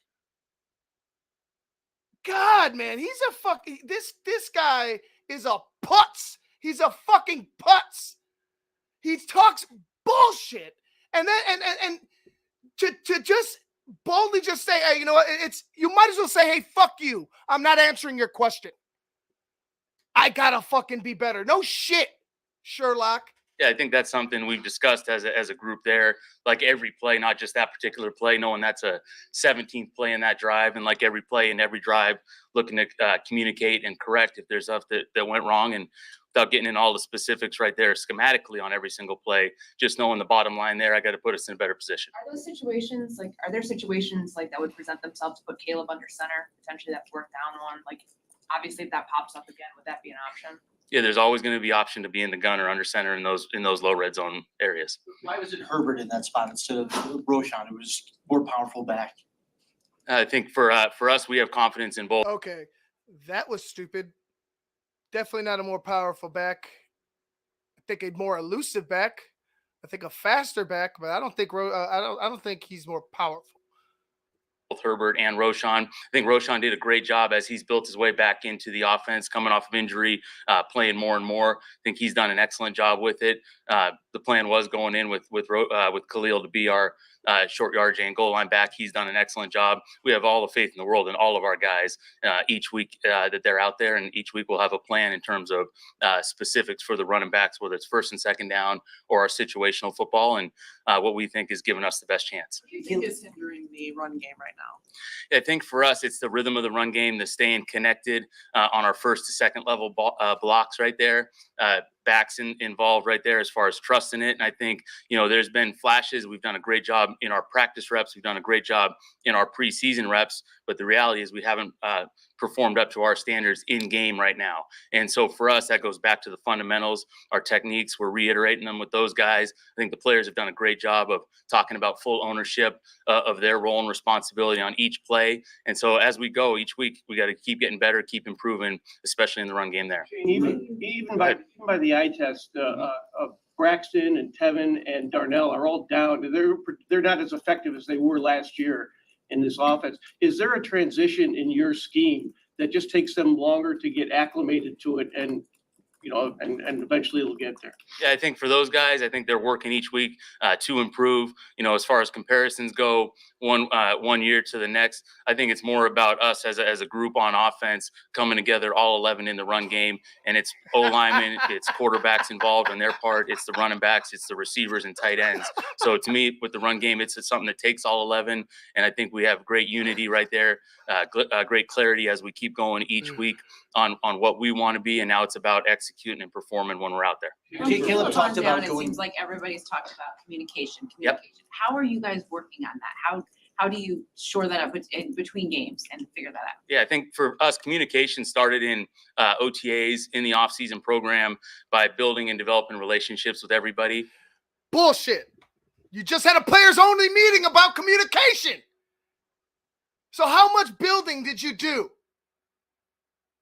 God, man, he's a fucking, this guy is a putz. He's a fucking putz. He talks bullshit. And then, and to just boldly just say, hey, you know what? You might as well say, hey, fuck you. I'm not answering your question. I gotta fucking be better. No shit, Sherlock. Yeah, I think that's something we've discussed as a group there. Like every play, not just that particular play, knowing that's a 17th play in that drive, and like every play in every drive, looking to communicate and correct if there's stuff that went wrong, and without getting in all the specifics right there schematically on every single play, just knowing the bottom line there, I got to put us in a better position. Are there situations like that would present themselves to put Caleb under center, potentially that fourth down one? Like, obviously, if that pops up again, would that be an option? Yeah, there's always going to be option to be in the gun or under center in those low red zone areas. Why was it Herbert in that spot instead of Roschon? It was more powerful back. I think for us, we have confidence in both. Okay, that was stupid. Definitely not a more powerful back. I think a more elusive back. I think a faster back, but I don't think I don't think he's more powerful. Herbert and Roschon. I think Roschon did a great job as he's built his way back into the offense, coming off of injury, playing more and more. I think he's done an excellent job with it. The plan was going in with Khalil to be our short yardage and goal line back. He's done an excellent job. We have all the faith in the world in all of our guys each week that they're out there, and each week we'll have a plan in terms of specifics for the running backs, whether it's first and second down or our situational football, and what we think is giving us the best chance. What do you think is hindering the run game right now? I think for us, it's the rhythm of the run game, the staying connected on our first to second level blocks right there. Backs involved right there as far as trusting it. And I think, there's been flashes. We've done a great job in our practice reps. We've done a great job in our preseason reps. But the reality is we haven't performed up to our standards in game right now. And so for us, that goes back to the fundamentals, our techniques. We're reiterating them with those guys. I think the players have done a great job of talking about full ownership of their role and responsibility on each play. And so as we go each week, we got to keep getting better, keep improving, especially in the run game there. Even by the eye test, Braxton and Tevin and Darnell are all down. They're not as effective as they were last year in this offense. Is there a transition in your scheme that just takes them longer to get acclimated to it and eventually it'll get there? Yeah, I think for those guys, I think they're working each week to improve. As far as comparisons go, one year to the next, I think it's more about us as a group on offense coming together, all 11 in the run game, and it's O-linemen, it's quarterbacks involved on their part, it's the running backs, it's the receivers and tight ends. So to me, with the run game, it's something that takes all 11, and I think we have great unity right there, great clarity as we keep going each week on what we want to be, and now it's about executing executing and performing when we're out there. Caleb talked about It going. seems like everybody's talked about communication. How are you guys working on that? How do you shore that up in between games and figure that out? Yeah, I think for us, communication started in OTAs in the offseason program by building and developing relationships with everybody. Bullshit. You just had a players only meeting about communication. So how much building did you do?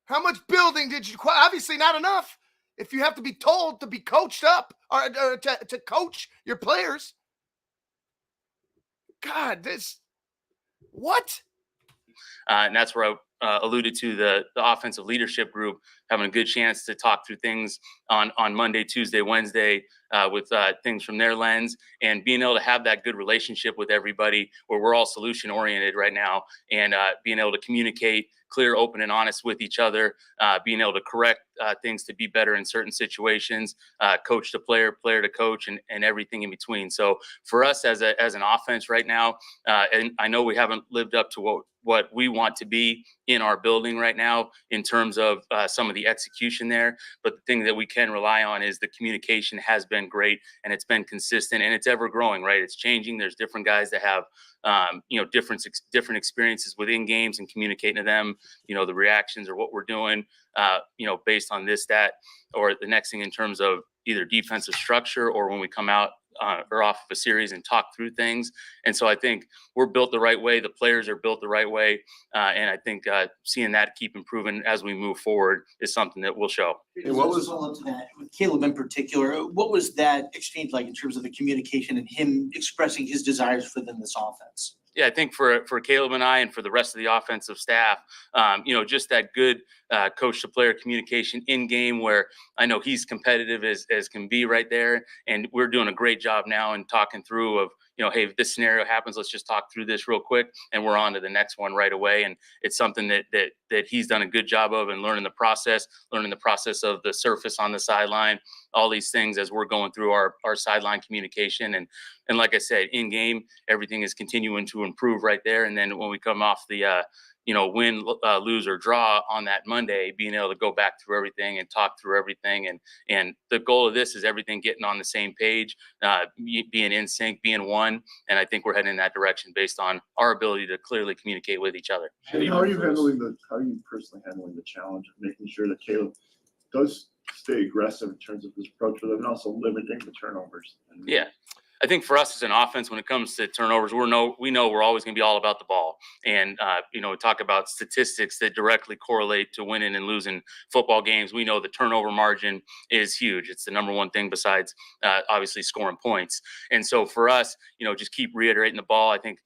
How much building did you? Obviously not enough. If you have to be told to be coached up or to coach your players. God, what? And that's where I alluded to the offensive leadership group having a good chance to talk through things on Monday, Tuesday, Wednesday with things from their lens, and being able to have that good relationship with everybody where we're all solution oriented right now, and being able to communicate clear, open, and honest with each other, being able to correct things to be better in certain situations, coach to player, player to coach, and everything in between. So for us as an offense right now, and I know we haven't lived up to what we want to be in our building right now in terms of some of the execution there. But the thing that we can rely on is the communication has been great, and it's been consistent, and it's ever growing, right? It's changing. There's different guys that have, different experiences within games and communicating to them, the reactions or what we're doing, based on this, that, or the next thing in terms of either defensive structure or when we come out or off of a series and talk through things. And so I think we're built the right way. The players are built the right way. And I think seeing that keep improving as we move forward is something that will show. And what was all up to that with Caleb in particular? What was that exchange like in terms of the communication and him expressing his desires for them this offense? Yeah, I think for Caleb and I and for the rest of the offensive staff, just that good coach to player communication in game where I know he's competitive as can be right there. And we're doing a great job now in talking through of, hey, if this scenario happens, let's just talk through this real quick and we're on to the next one right away. And it's something that he's done a good job of and learning the process of the surface on the sideline, all these things as we're going through our sideline communication. And like I said, in game, everything is continuing to improve right there. And then when we come off the, win, lose or draw on that Monday, being able to go back through everything and talk through everything. And the goal of this is everything getting on the same page, being in sync, being one. And I think we're heading in that direction based on our ability to clearly communicate with each other. How are you personally handling the challenge of making sure that Caleb does stay aggressive in terms of his approach with them and also limiting the turnovers? Yeah. I think for us as an offense, when it comes to turnovers, we know we're always going to be all about the ball. And, we talk about statistics that directly correlate to winning and losing football games. We know the turnover margin is huge. It's the number one thing besides obviously scoring points. And so for us, just keep reiterating the ball. I think,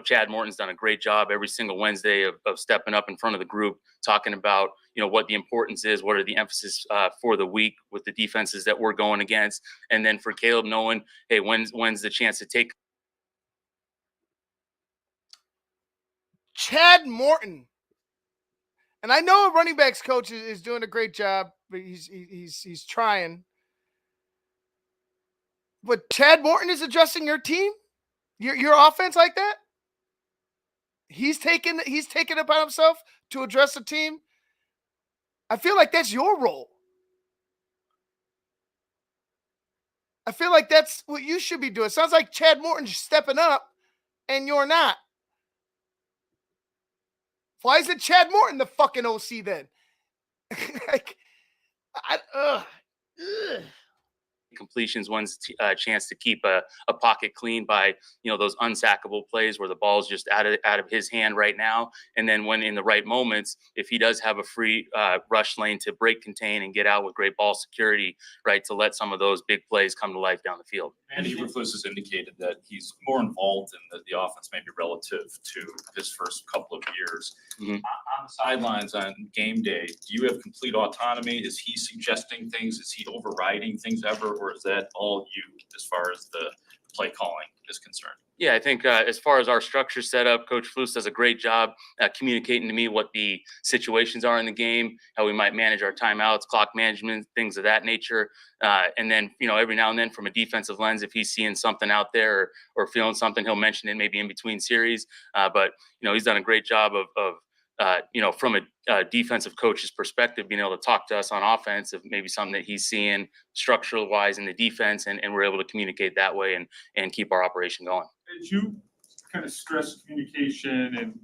Chad Morton's done a great job every single Wednesday of stepping up in front of the group, talking about, what the importance is, what are the emphasis for the week with the defenses that we're going against. And then for Caleb knowing, hey, when's the chance to take. Chad Morton. And I know a running backs coach is doing a great job, but he's trying. But Chad Morton is addressing your team, your offense like that. He's taken it upon himself to address the team. I feel like that's your role. I feel like that's what you should be doing. Sounds like Chad Morton's stepping up, and you're not. Why is it Chad Morton the fucking OC then? Completions, one's chance to keep a pocket clean by those unsackable plays where the ball's just out of his hand right now. And then when in the right moments, if he does have a free rush lane to break, contain, and get out with great ball security, right, to let some of those big plays come to life down the field. And Eberflus has indicated that he's more involved in the offense, maybe relative to his first couple of years. Mm-hmm. On the sidelines on game day, do you have complete autonomy? Is he suggesting things? Is he overriding things ever? Or is that all you as far as the play calling is concerned? Yeah, I think as far as our structure set up, Coach Flus does a great job communicating to me what the situations are in the game, how we might manage our timeouts, clock management, things of that nature. And then, every now and then from a defensive lens, if he's seeing something out there or feeling something, he'll mention it maybe in between series. But, he's done a great job of from a defensive coach's perspective, being able to talk to us on offense of maybe something that he's seeing structural wise in the defense, and we're able to communicate that way and keep our operation going. As you kind of stress communication and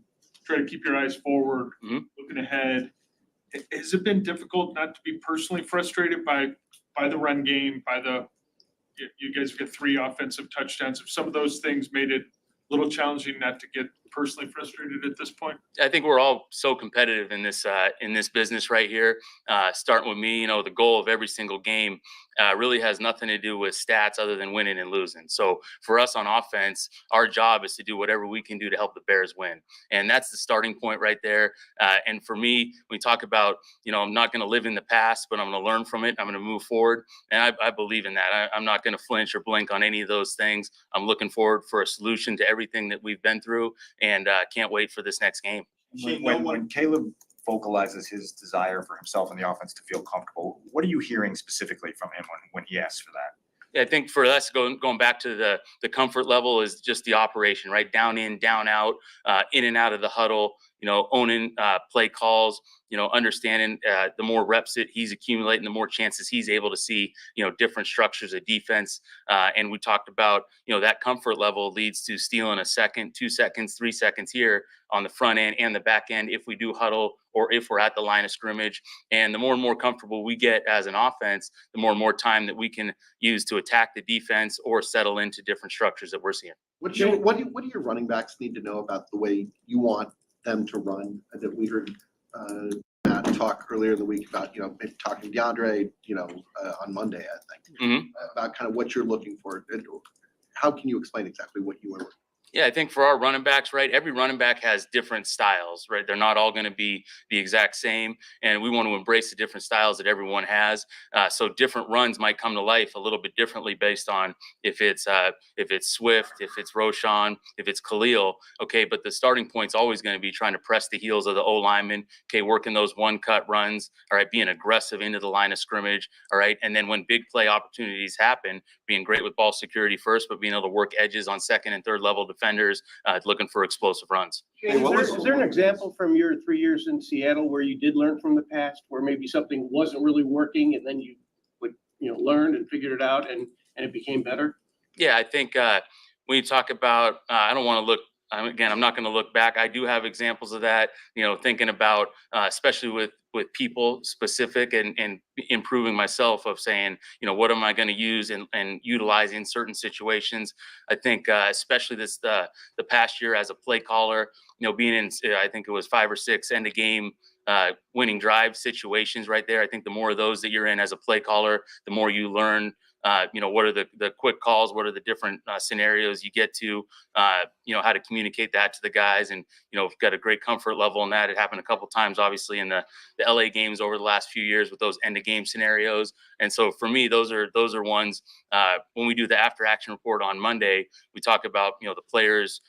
try to keep your eyes forward, looking ahead, has it been difficult not to be personally frustrated by the run game, you guys have got 3 offensive touchdowns? Have some of those things made it a little challenging not to get personally frustrated at this point? I think we're all so competitive in this business right here. Starting with me, the goal of every single game really has nothing to do with stats other than winning and losing. So for us on offense, our job is to do whatever we can do to help the Bears win, and that's the starting point right there. And for me, we talk about, I'm not going to live in the past, but I'm going to learn from it. I'm going to move forward, and I believe in that. I'm not going to flinch or blink on any of those things. I'm looking forward for a solution to everything that we've been through, and can't wait for this next game. When Caleb vocalizes his desire for himself and the offense to feel comfortable, what are you hearing specifically from him when he asks for that? I think for us, going back to the comfort level is just the operation, right? Down in, down out, in and out of the huddle, owning play calls, understanding the more reps that he's accumulating, the more chances he's able to see, different structures of defense. And we talked about, that comfort level leads to stealing a second, 2 seconds, 3 seconds here on the front end and the back end if we do huddle or if we're at the line of scrimmage. And the more and more comfortable we get as an offense, the more and more time that we can use to attack the defense or settle into different structures that we're seeing. What do your running backs need to know about the way you want them to run? That we heard Matt talk earlier in the week about, maybe talking to DeAndre, on Monday, I think, about kind of what you're looking for. How can you explain exactly what you are looking for? Yeah, I think for our running backs, right, every running back has different styles, right? They're not all going to be the exact same, and we want to embrace the different styles that everyone has. So different runs might come to life a little bit differently based on if it's Swift, if it's Roshan, if it's Khalil. Okay, but the starting point's always going to be trying to press the heels of the O lineman. Okay, working those one-cut runs. All right, being aggressive into the line of scrimmage. All right, and then when big play opportunities happen, being great with ball security first, but being able to work edges on second and third level defenders, looking for explosive runs. Is there an example from your 3 years in Seattle where you did learn from the past, where maybe something wasn't really working and then you would, learned and figured it out and it became better? Yeah, I think when you talk about, I don't want to look, again, I'm not going to look back. I do have examples of that, thinking about, especially with people specific and improving myself of saying, what am I going to use and utilize in certain situations. I think especially the past year as a play caller, being in, I think it was 5 or 6 end of game winning drive situations right there. I think the more of those that you're in as a play caller, the more you learn, what are the quick calls, what are the different scenarios you get to, how to communicate that to the guys. And, we've got a great comfort level in that. It happened a couple of times, obviously, in the LA games over the last few years with those end of game scenarios. And so for me, those are ones when we do the after action report on Monday, we talk about, the players,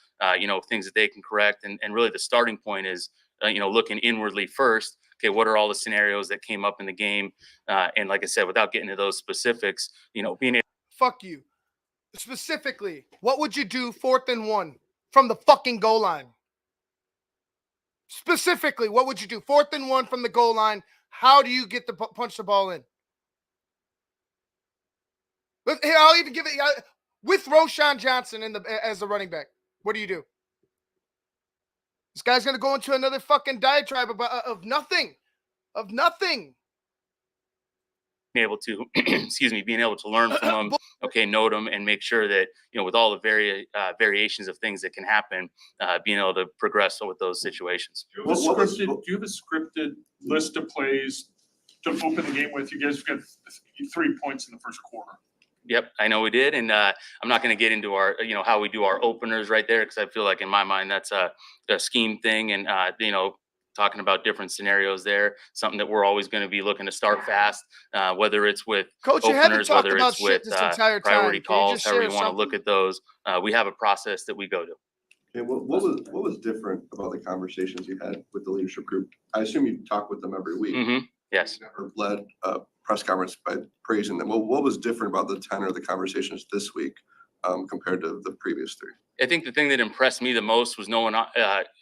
things that they can correct. And really the starting point is, looking inwardly first. Okay, what are all the scenarios that came up in the game? And like I said, without getting into those specifics, being able. Fuck you. Specifically, what would you do 4th and 1 from the fucking goal line? Specifically, what would you do 4th and 1 from the goal line? How do you get the punch the ball in? Here, I'll even give it with Roshan Johnson as the running back. What do? This guy's going to go into another fucking diatribe of nothing. Being able to, being able to learn from them, okay, note them, and make sure that, with all the variations of things that can happen, being able to progress with those situations. Do you have a scripted list of plays to open the game with? You guys have got 3 points in the first quarter. Yep, I know we did, and I'm not going to get into our, how we do our openers right there, because I feel like in my mind that's a scheme thing, and talking about different scenarios there, something that we're always going to be looking to start fast, whether it's with Coach, openers, whether it's with priority time. calls, however you want to look at those. We have a process that we go to. Okay, what was different about the conversations you had with the leadership group? I assume you talk with them every week. Mm-hmm. Yes. You never led a press conference by praising them. What was different about the tenor of the conversations this week compared to the previous 3? I think the thing that impressed me the most was knowing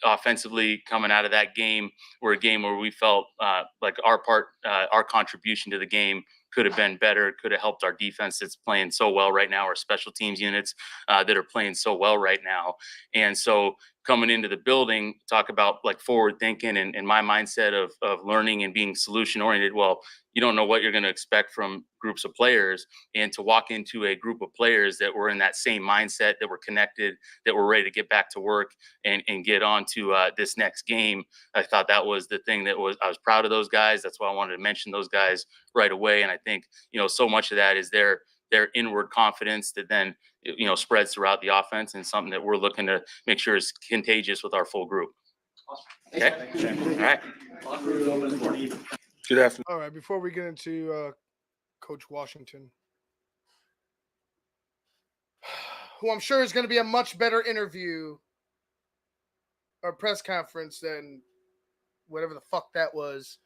offensively coming out of that game, or a game where we felt like our contribution to the game could have been better, could have helped our defense that's playing so well right now, our special teams units that are playing so well right now. And so coming into the building, talk about like forward thinking and my mindset of learning and being solution oriented. Well, you don't know what you're going to expect from groups of players, and to walk into a group of players that were in that same mindset, that were connected, that were ready to get back to work and get on to this next game. I thought that was the thing I was proud of those guys. That's why I wanted to mention those guys right away. And I think, so much of that is their inward confidence that then, spreads throughout the offense, and something that we're looking to make sure is contagious with our full group. Okay. All right. Good afternoon. All right. Before we get into Coach Washington, who I'm sure is going to be a much better interview or press conference than whatever the fuck that was.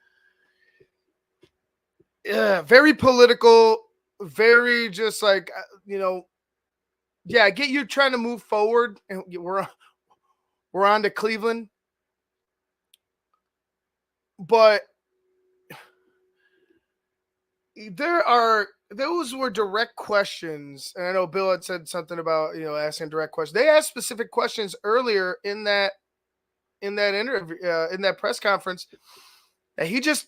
Yeah, very political, very just like, yeah, I get you trying to move forward, and we're on to Cleveland. But those were direct questions, and I know Bill had said something about asking direct questions. They asked specific questions earlier in that interview, in that press conference, that he just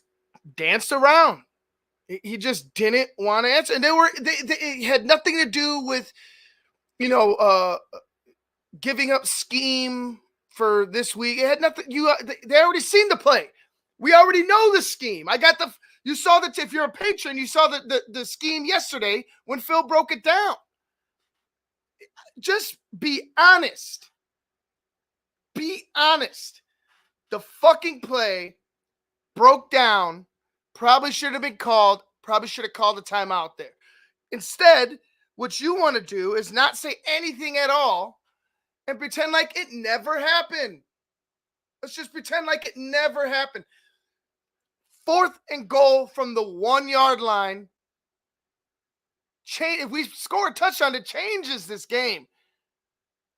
danced around. He just didn't want to answer, and they had nothing to do with giving up scheme for this week. It had nothing. They already seen the play. We already know the scheme. You saw that. If you're a patron, you saw the scheme yesterday when Phil broke it down. Just be honest. Be honest. The fucking play broke down. Probably should have been called. Probably should have called a timeout there. Instead, what you want to do is not say anything at all and pretend like it never happened. Let's just pretend like it never happened. 4th and goal from the 1-yard line. If we score a touchdown, it changes this game.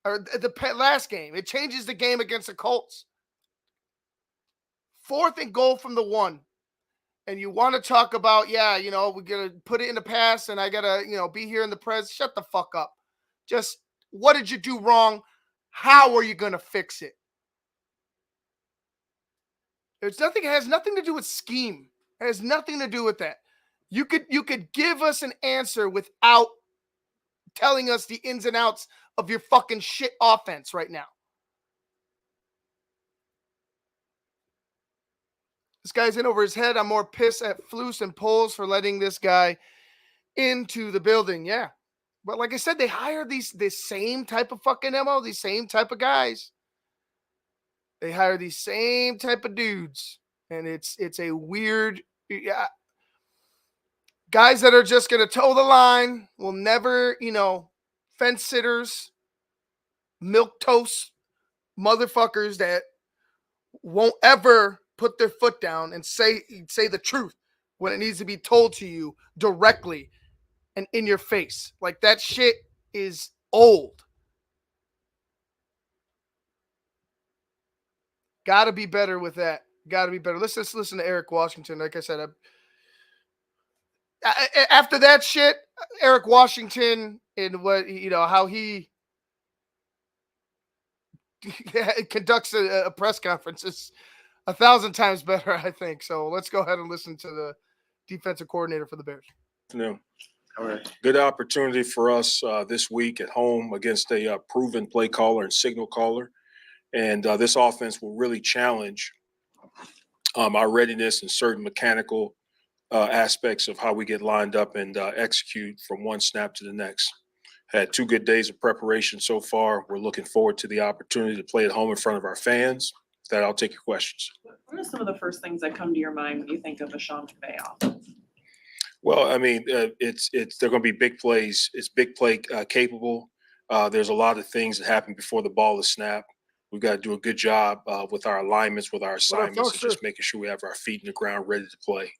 Or the last game. It changes the game against the Colts. 4th and goal from the 1. And you want to talk about, we're going to put it in the pass and I got to, be here in the press. Shut the fuck up. Just, what did you do wrong? How are you going to fix it? It has nothing to do with scheme. It has nothing to do with that. You could give us an answer without telling us the ins and outs of your fucking shit offense right now. This guy's in over his head. I'm more pissed at Flus and Poles for letting this guy into the building. Yeah. But like I said, they hire this same type of fucking MO, these same type of guys. They hire these same type of dudes. And it's a weird, guys that are just going to toe the line, will never, fence sitters, milquetoast motherfuckers that won't ever put their foot down and say the truth when it needs to be told to you directly and in your face. Like, that shit is old. Got to be better with that. Got to be better. Let's just listen to Eric Washington. Like I said, after that shit, Eric Washington and what, how he conducts a press conference is 1,000 times better, I think. So let's go ahead and listen to the defensive coordinator for the Bears. No. All right. Good opportunity for us this week at home against a proven play caller and signal caller. And this offense will really challenge our readiness and certain mechanical aspects of how we get lined up and execute from one snap to the next. Had 2 good days of preparation so far. We're looking forward to the opportunity to play at home in front of our fans. With that, I'll take your questions. What are some of the first things that come to your mind when you think of a Sean McVay offense? Well, I mean, they're going to be big plays. It's big play capable. There's a lot of things that happen before the ball is snapped. We've got to do a good job with our alignments, with our assignments, and just making sure we have our feet in the ground ready to play.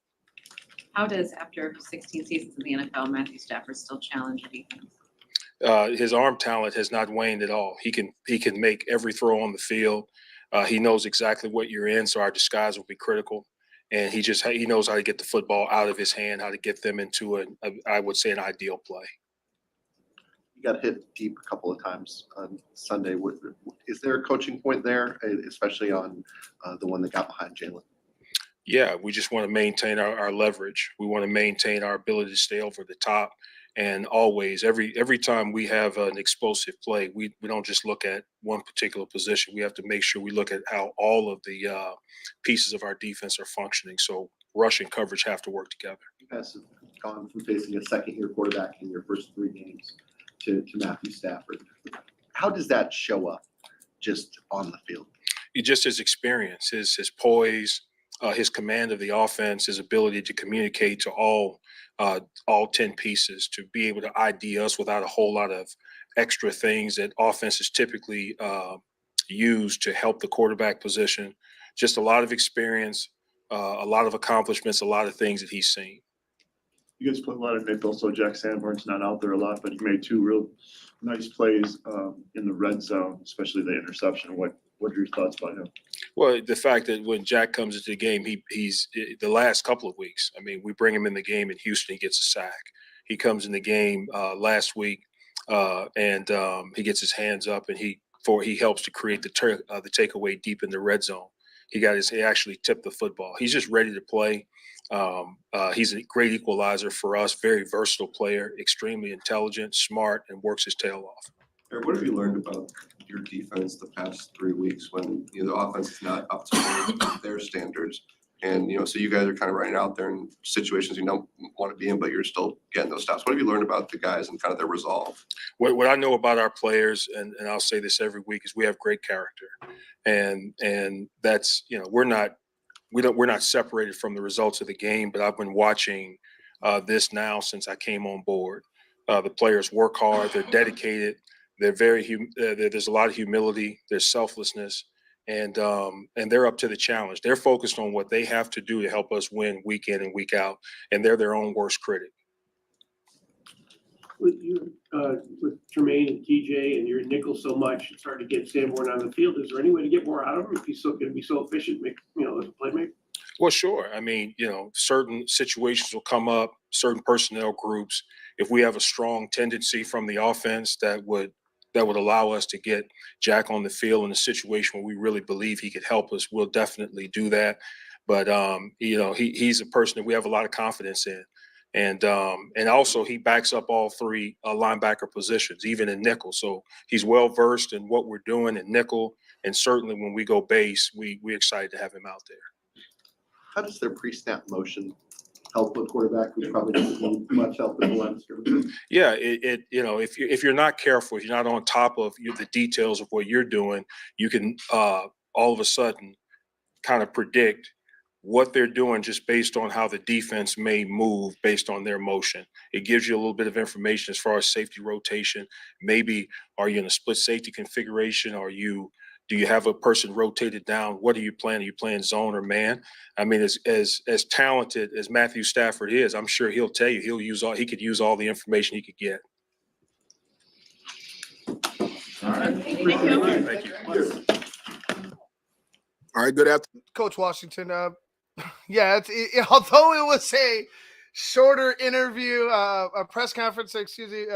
How does, after 16 seasons in the NFL, Matthew Stafford still challenge your defense? his arm talent has not waned at all. He can make every throw on the field. He knows exactly what you're in, so our disguise will be critical. And he knows how to get the football out of his hand, how to get them into I would say, an ideal play. You got hit deep a couple of times on Sunday. Is there a coaching point there, especially on the one that got behind Jalen? Yeah, we just want to maintain our leverage. We want to maintain our ability to stay over the top. And always, every time we have an explosive play, we don't just look at one particular position. We have to make sure we look at how all of the pieces of our defense are functioning. So rush and coverage have to work together. You guys have gone from facing a second-year quarterback in your first 3 games to Matthew Stafford. How does that show up just on the field? Just his experience, his poise, his command of the offense, his ability to communicate to all 10 pieces, to be able to ID us without a whole lot of extra things that offenses typically use to help the quarterback position. Just a lot of experience, a lot of accomplishments, a lot of things that he's seen. You guys play a lot of nickel, so Jack Sanborn's not out there a lot, but he made 2 real nice plays in the red zone, especially the interception. What are your thoughts about him? Well, the fact that when Jack comes into the game, he's the last couple of weeks. I mean, we bring him in the game in Houston, he gets a sack. He comes in the game last week, and he gets his hands up, and he helps to create the takeaway deep in the red zone. He actually tipped the football. He's just ready to play. He's a great equalizer for us, very versatile player, extremely intelligent, smart, and works his tail off. Eric, what have you learned about your defense the past 3 weeks when the offense is not up to their standards? And so you guys are kind of running out there in situations you don't want to be in, but you're still getting those stops. What have you learned about the guys and kind of their resolve? What I know about our players, and I'll say this every week, is we have great character, and that's we're not separated from the results of the game. But I've been watching this now since I came on board. The players work hard, they're dedicated, they're there's a lot of humility, there's selflessness. And they're up to the challenge. They're focused on what they have to do to help us win week in and week out, and they're their own worst critic. With Jermaine and TJ and your nickel so much, it's hard to get Sanborn on the field. Is there any way to get more out of him if he's going to be so efficient, as a playmaker? Well, sure. I mean, certain situations will come up, certain personnel groups. If we have a strong tendency from the offense that would allow us to get Jack on the field in a situation where we really believe he could help us, we'll definitely do that. But he's a person that we have a lot of confidence in, and also he backs up all 3 linebacker positions, even in nickel. So he's well versed in what we're doing in nickel, and certainly when we go base, we're excited to have him out there. How does their pre-snap motion help a quarterback who probably doesn't need much help in the line of scrimmage? Yeah, if you're not careful, if you're not on top of the details of what you're doing, you can all of a sudden kind of predict what they're doing just based on how the defense may move based on their motion. It gives you a little bit of information as far as safety rotation. Maybe are you in a split safety configuration? Do you have a person rotated down? What are you playing? Are you playing zone or man? I mean, as talented as Matthew Stafford is, I'm sure he'll tell you he could use all the information he could get. All right. Thank you. All right. Good afternoon, Coach Washington. Although it was a shorter interview, a press conference, excuse me.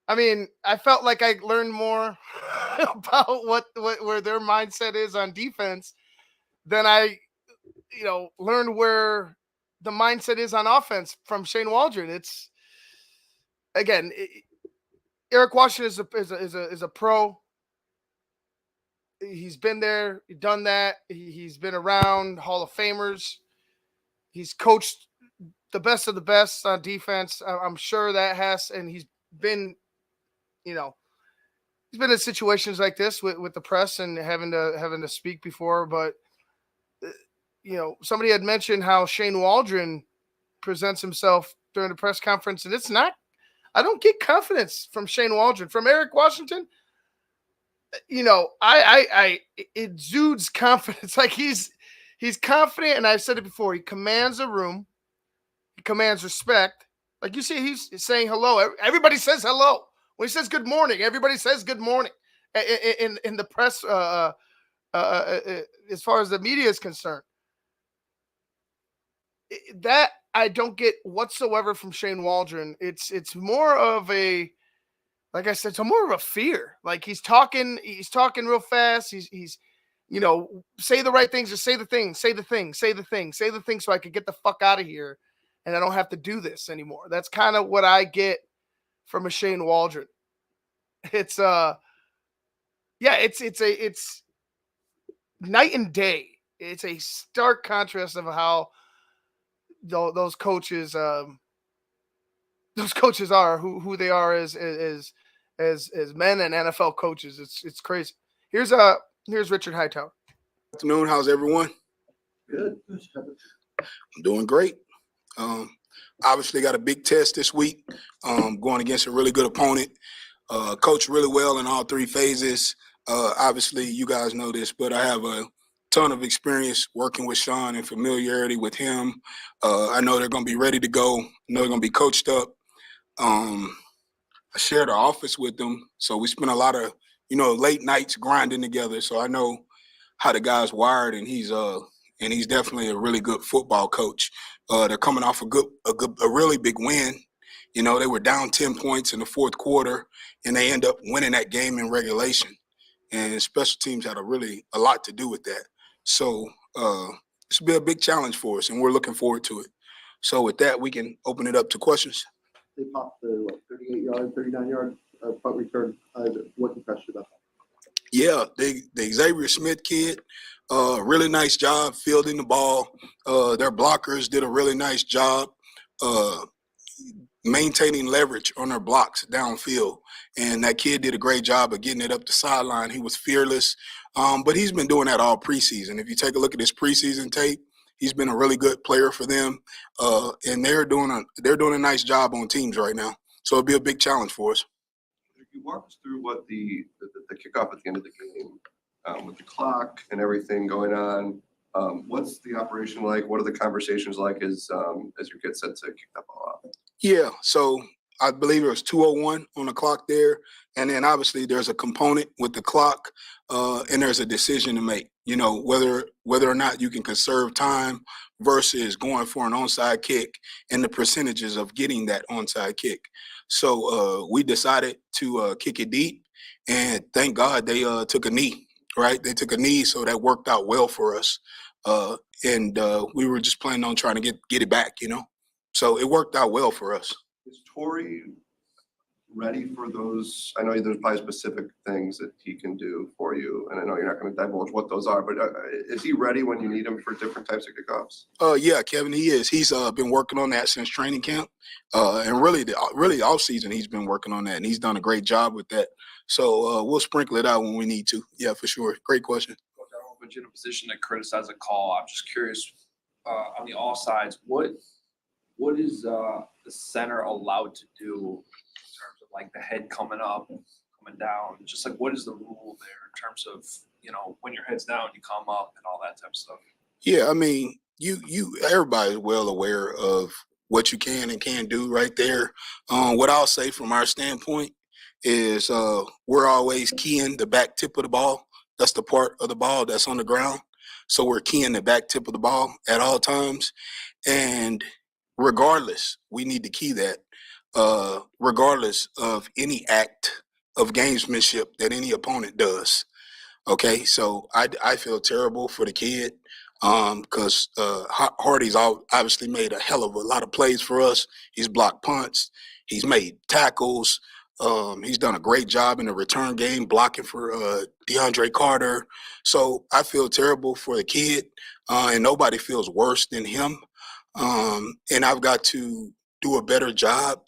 I mean, I felt like I learned more about where their mindset is on defense than I, learned where the mindset is on offense from Shane Waldron. It's again, Eric Washington is a pro. He's been there, done that. He's been around Hall of Famers. He's coached the best of the best on defense. I'm sure and he's been. He's been in situations like this with the press and having to speak before, but somebody had mentioned how Shane Waldron presents himself during the press conference, and it's not. I don't get confidence from Shane Waldron. From Eric Washington, it exudes confidence. Like he's confident, and I've said it before. He commands a room. He commands respect. Like you see, he's saying hello. Everybody says hello. When he says good morning, everybody says good morning. In the press, as far as the media is concerned, that I don't get whatsoever from Shane Waldron. It's more of a, like I said, it's more of a fear. Like he's talking real fast. He's say the right things, just say the thing, say the thing, say the thing, say the thing, so I could get the fuck out of here and I don't have to do this anymore. That's kind of what I get from a Shane Waldron. It's it's night and day. It's a stark contrast of how those coaches are, who they are as men and NFL coaches. It's crazy. Here's Richard Hightower. Afternoon, how's everyone? Good. I'm doing great. Obviously got a big test this week, going against a really good opponent. Coached really well in all three phases. Obviously, you guys know this, but I have a ton of experience working with Sean and familiarity with him. I know they're going to be ready to go. I know they're going to be coached up. I shared an office with them, so we spent a lot of, late nights grinding together. So I know how the guy's wired, and he's definitely a really good football coach. They're coming off a really big win. They were down 10 points in the fourth quarter, and they end up winning that game in regulation. And special teams had a lot to do with that. So this will be a big challenge for us, and we're looking forward to it. So with that, we can open it up to questions. They popped the 38-yard, 39-yard punt return. What impressed you about that? Yeah, the Xavier Smith kid, really nice job fielding the ball. Their blockers did a really nice job maintaining leverage on their blocks downfield. And that kid did a great job of getting it up the sideline. He was fearless, but he's been doing that all preseason. If you take a look at his preseason tape, he's been a really good player for them, and they're doing a nice job on teams right now. So it'll be a big challenge for us. If you walk us through what the kickoff at the end of the game, with the clock and everything going on, what's the operation like? What are the conversations like as you get set to kick that ball off? Yeah, so I believe it was 2:01 on the clock there, and then obviously there's a component with the clock, and there's a decision to make. Whether or not you can conserve time versus going for an onside kick, and the percentages of getting that onside kick. So we decided to kick it deep, and thank God they took a knee. Right, they took a knee, so that worked out well for us. And we were just planning on trying to get it back. So it worked out well for us. Is Torrey ready for those? I know there's probably specific things that he can do for you, and I know you're not going to divulge what those are, but is he ready when you need him for different types of kickoffs? Yeah, Kevin, he is. He's been working on that since training camp, and really off season he's been working on that, and he's done a great job with that. So we'll sprinkle it out when we need to. Yeah, for sure. Great question. Coach, I don't put you in a position to criticize a call. I'm just curious on the offsides, what is the center allowed to do in terms of like the head coming up, coming down? Just like what is the rule there in terms of when your head's down, you come up and all that type of stuff? Yeah, I mean, everybody's well aware of what you can and can't do right there. What I'll say from our standpoint is we're always keying the back tip of the ball. That's the part of the ball that's on the ground. So we're keying the back tip of the ball at all times. And regardless, we need to key that, regardless of any act of gamesmanship that any opponent does. Okay, so I feel terrible for the kid because Hardy's obviously made a hell of a lot of plays for us. He's blocked punts. He's made tackles. He's done a great job in the return game blocking for DeAndre Carter. So I feel terrible for the kid, and nobody feels worse than him. And I've got to do a better job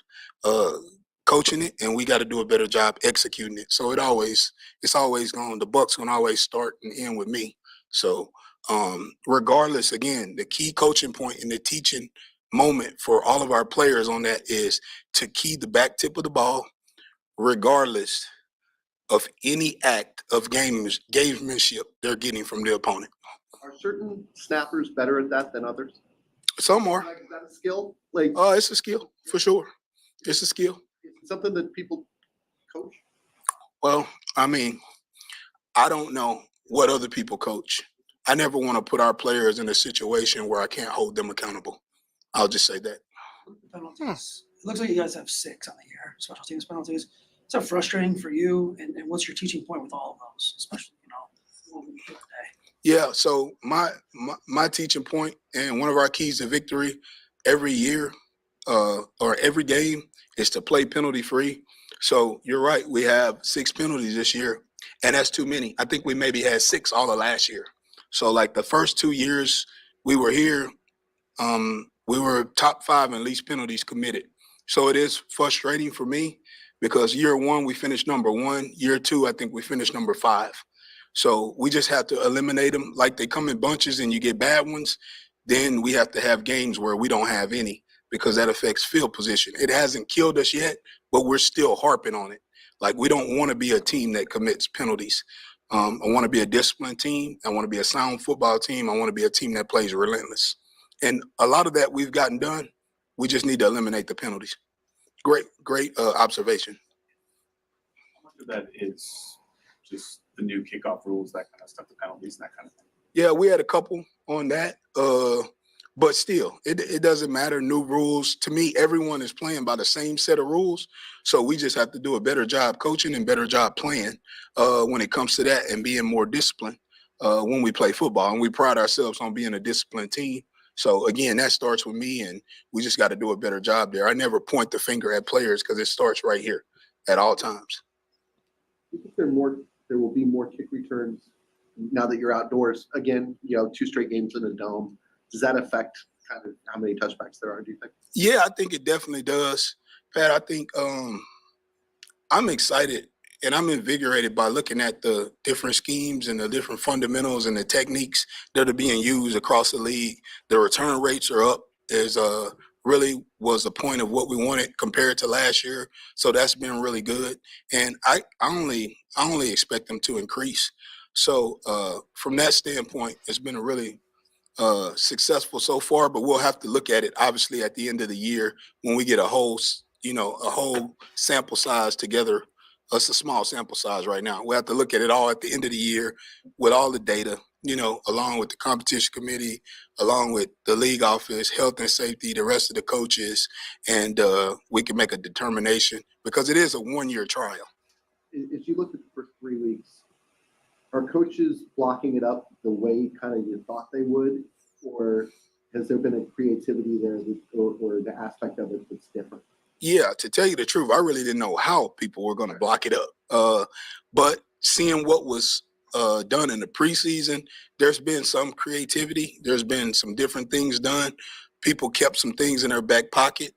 coaching it, and we got to do a better job executing it. So it's always the buck's gonna always start and end with me. So regardless, again, the key coaching point and the teaching moment for all of our players on that is to key the back tip of the ball, regardless of any act of gamesmanship they're getting from the opponent. Are certain snappers better at that than others? Some are. Like, is that a skill? Like, Oh, it's a skill for sure. It's a skill. is it something that people coach? Well, I mean, I don't know what other people coach. I never want to put our players in a situation where I can't hold them accountable. I'll just say that. Penalties. It looks like you guys have 6 on the year, special teams penalties. Is that frustrating for you? And what's your teaching point with all of those, especially, what we do today? Yeah, so my teaching point and one of our keys to victory every year or every game is to play penalty free. So you're right, we have 6 penalties this year, and that's too many. I think we maybe had 6 all of last year. So like the first 2 years we were here, we were top 5 in least penalties committed. So it is frustrating for me because year 1 we finished number 1, year 2 I think we finished number 5. So we just have to eliminate them. Like they come in bunches and you get bad ones, then we have to have games where we don't have any because that affects field position. It hasn't killed us yet, but we're still harping on it. Like we don't want to be a team that commits penalties. I want to be a disciplined team. I want to be a sound football team. I want to be a team that plays relentless. And a lot of that we've gotten done. We just need to eliminate the penalties. Great observation. How much of that is just the new kickoff rules, that kind of stuff, the penalties and that kind of thing? Yeah, we had a couple on that. But still, it doesn't matter. New rules. To me, everyone is playing by the same set of rules. So we just have to do a better job coaching and better job playing when it comes to that and being more disciplined when we play football. And we pride ourselves on being a disciplined team. So again, that starts with me, and we just got to do a better job there. I never point the finger at players because it starts right here at all times. Do you think there will be more kick returns now that you're outdoors? Again, 2 straight games in a dome. Does that affect kind of how many touchbacks there are, do you think? Yeah, I think it definitely does. Pat, I think I'm excited and I'm invigorated by looking at the different schemes and the different fundamentals and the techniques that are being used across the league. The return rates are up. There's really was a point of what we wanted compared to last year. So that's been really good. And I only expect them to increase. So from that standpoint, it's been a really successful so far, but we'll have to look at it obviously at the end of the year when we get a whole sample size together. It's a small sample size right now. We have to look at it all at the end of the year with all the data, along with the competition committee, along with the league office, health and safety, the rest of the coaches, and we can make a determination because it is a 1-year trial. If you look at the first 3 weeks, are coaches blocking it up the way kind of you thought they would, or has there been a creativity there or the aspect of it that's different? Yeah, to tell you the truth, I really didn't know how people were going to block it up. But seeing what was done in the preseason, there's been some creativity. There's been some different things done. People kept some things in their back pocket,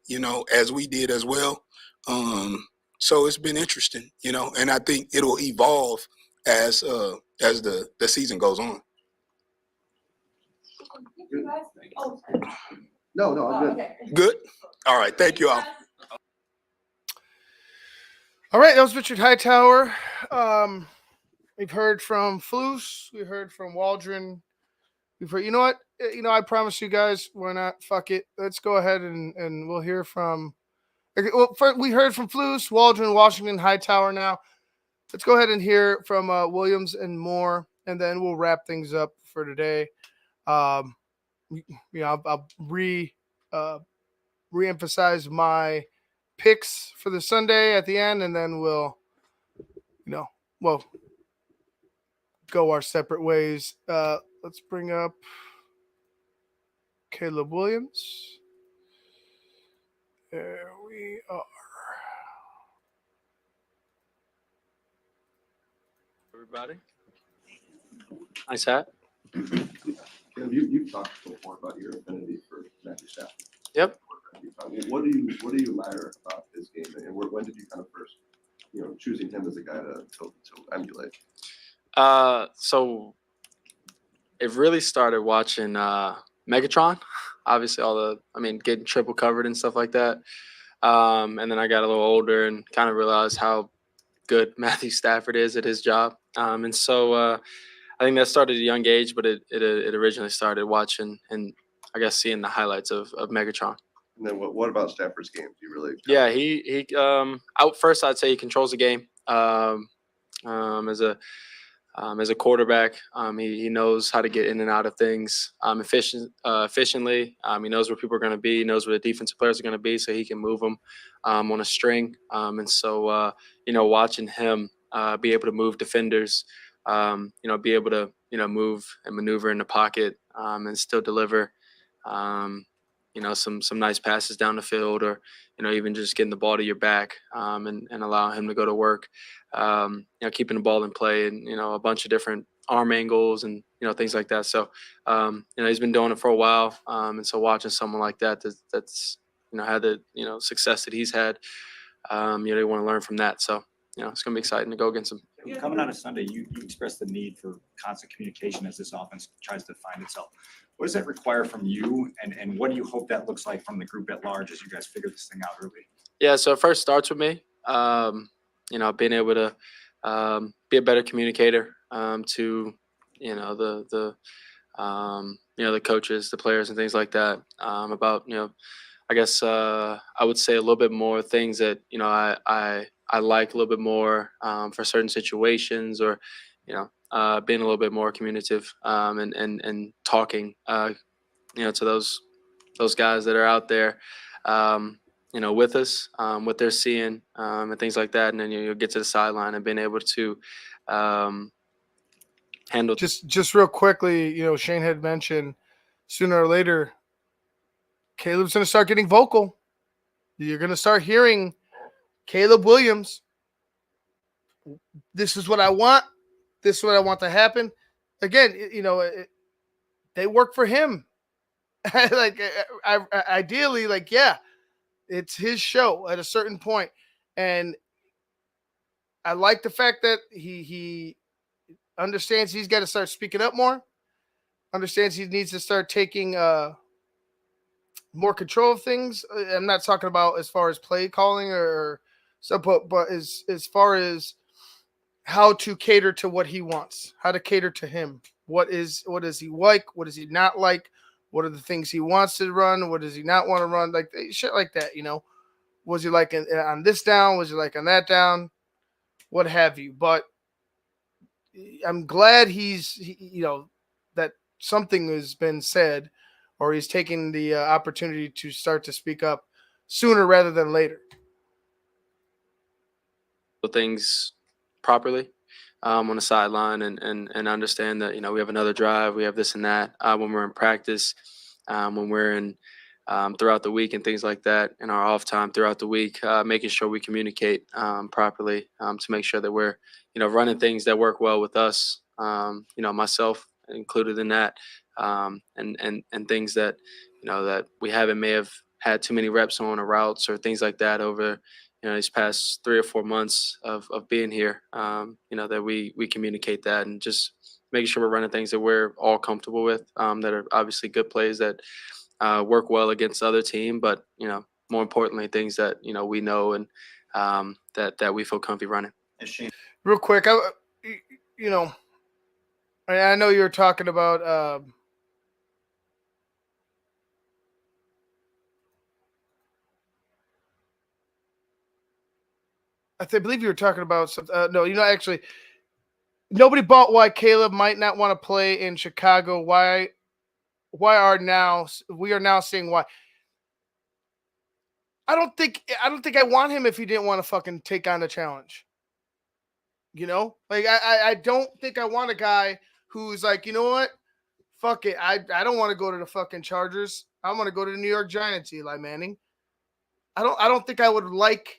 as we did as well. So it's been interesting, and I think it'll evolve as the season goes on. No, I'm good. Okay. Good. All right. Thank you all. All right, that was Richard Hightower. We've heard from Flus. We heard from Waldron. We've heard. You know what? I promise you guys, why not? Fuck it. Let's go ahead and we'll hear from. Well, first, we heard from Flus, Waldron, Washington, Hightower. Now, let's go ahead and hear from Williams and Moore, and then we'll wrap things up for today. I'll re-emphasize my picks for the Sunday at the end, and then we'll go our separate ways. Let's bring up Caleb Williams. There we are. Everybody. Nice hat. You've talked before about your affinity for Matthew Stafford. Yep. What do you admire about his game, and when did you kind of first, choosing him as a guy to emulate? So it really started watching Megatron. Obviously, getting triple covered and stuff like that. And then I got a little older and kind of realized how good Matthew Stafford is at his job. And so I think that started at a young age, but it originally started watching and I guess seeing the highlights of Megatron. And then what about Stafford's game? Do you really? Yeah, he out first. I'd say he controls the game. As a quarterback, he knows how to get in and out of things efficiently. He knows where people are going to be. He knows where the defensive players are going to be, so he can move them on a string. And so watching him be able to move defenders, be able to move and maneuver in the pocket and still deliver. Some nice passes down the field, or even just getting the ball to your back and allowing him to go to work. Keeping the ball in play and a bunch of different arm angles and things like that. So he's been doing it for a while, and so watching someone like that's had the success that he's had, you want to learn from that. So it's gonna be exciting to go against him. Coming out of Sunday, you expressed the need for constant communication as this offense tries to find itself. What does that require from you, and what do you hope that looks like from the group at large as you guys figure this thing out early? Yeah, so it first starts with me. Being able to be a better communicator to the coaches, the players, and things like that. About I guess I would say a little bit more things that I like a little bit more for certain situations, or being a little bit more communicative and talking to those guys that are out there. With us, what they're seeing and things like that. And then you'll get to the sideline and being able to handle. Just real quickly, Shane had mentioned sooner or later, Caleb's going to start getting vocal. You're going to start hearing Caleb Williams. This is what I want. This is what I want to happen. Again, they work for him. Ideally, it's his show at a certain point. And I like the fact that he understands he's got to start speaking up more, understands he needs to start taking more control of things. I'm not talking about as far as play calling or stuff, but as far as how to cater to what he wants, how to cater to him. What does he like? What does he not like? What are the things he wants to run? What does he not want to run? Like shit like that, Was he like on this down? Was he like on that down? What have you? But I'm glad that something has been said, or he's taking the opportunity to start to speak up sooner rather than later. Things properly on the sideline and understand that we have another drive, we have this and that when we're in practice, when we're in throughout the week and things like that, in our off time throughout the week, making sure we communicate properly to make sure that we're running things that work well with us, myself included in that, and things that that we may have had too many reps on, or routes or things like that over these past 3 or 4 months of being here, that we communicate that, and just making sure we're running things that we're all comfortable with, that are obviously good plays that work well against the other team, but more importantly, things that we know and that we feel comfy running. Real quick, I know you were talking about I believe you were talking about something. No, actually, nobody bought why Caleb might not want to play in Chicago. Why we are now seeing why. I don't think I want him if he didn't want to fucking take on the challenge. I don't think I want a guy who's like, you know what? Fuck it. I don't want to go to the fucking Chargers. I want to go to the New York Giants, Eli Manning. I don't think I would like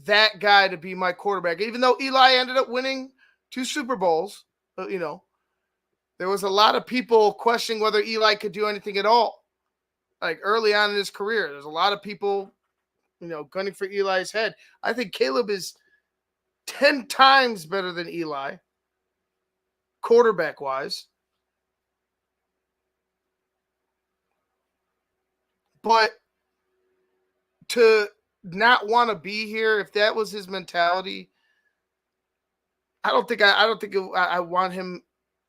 that guy to be my quarterback, even though Eli ended up winning 2 Super Bowls. There was a lot of people questioning whether Eli could do anything at all. Like early on in his career, there's a lot of people, gunning for Eli's head. I think Caleb is 10 times better than Eli, quarterback wise. But to not want to be here, if that was his mentality, I don't think I want him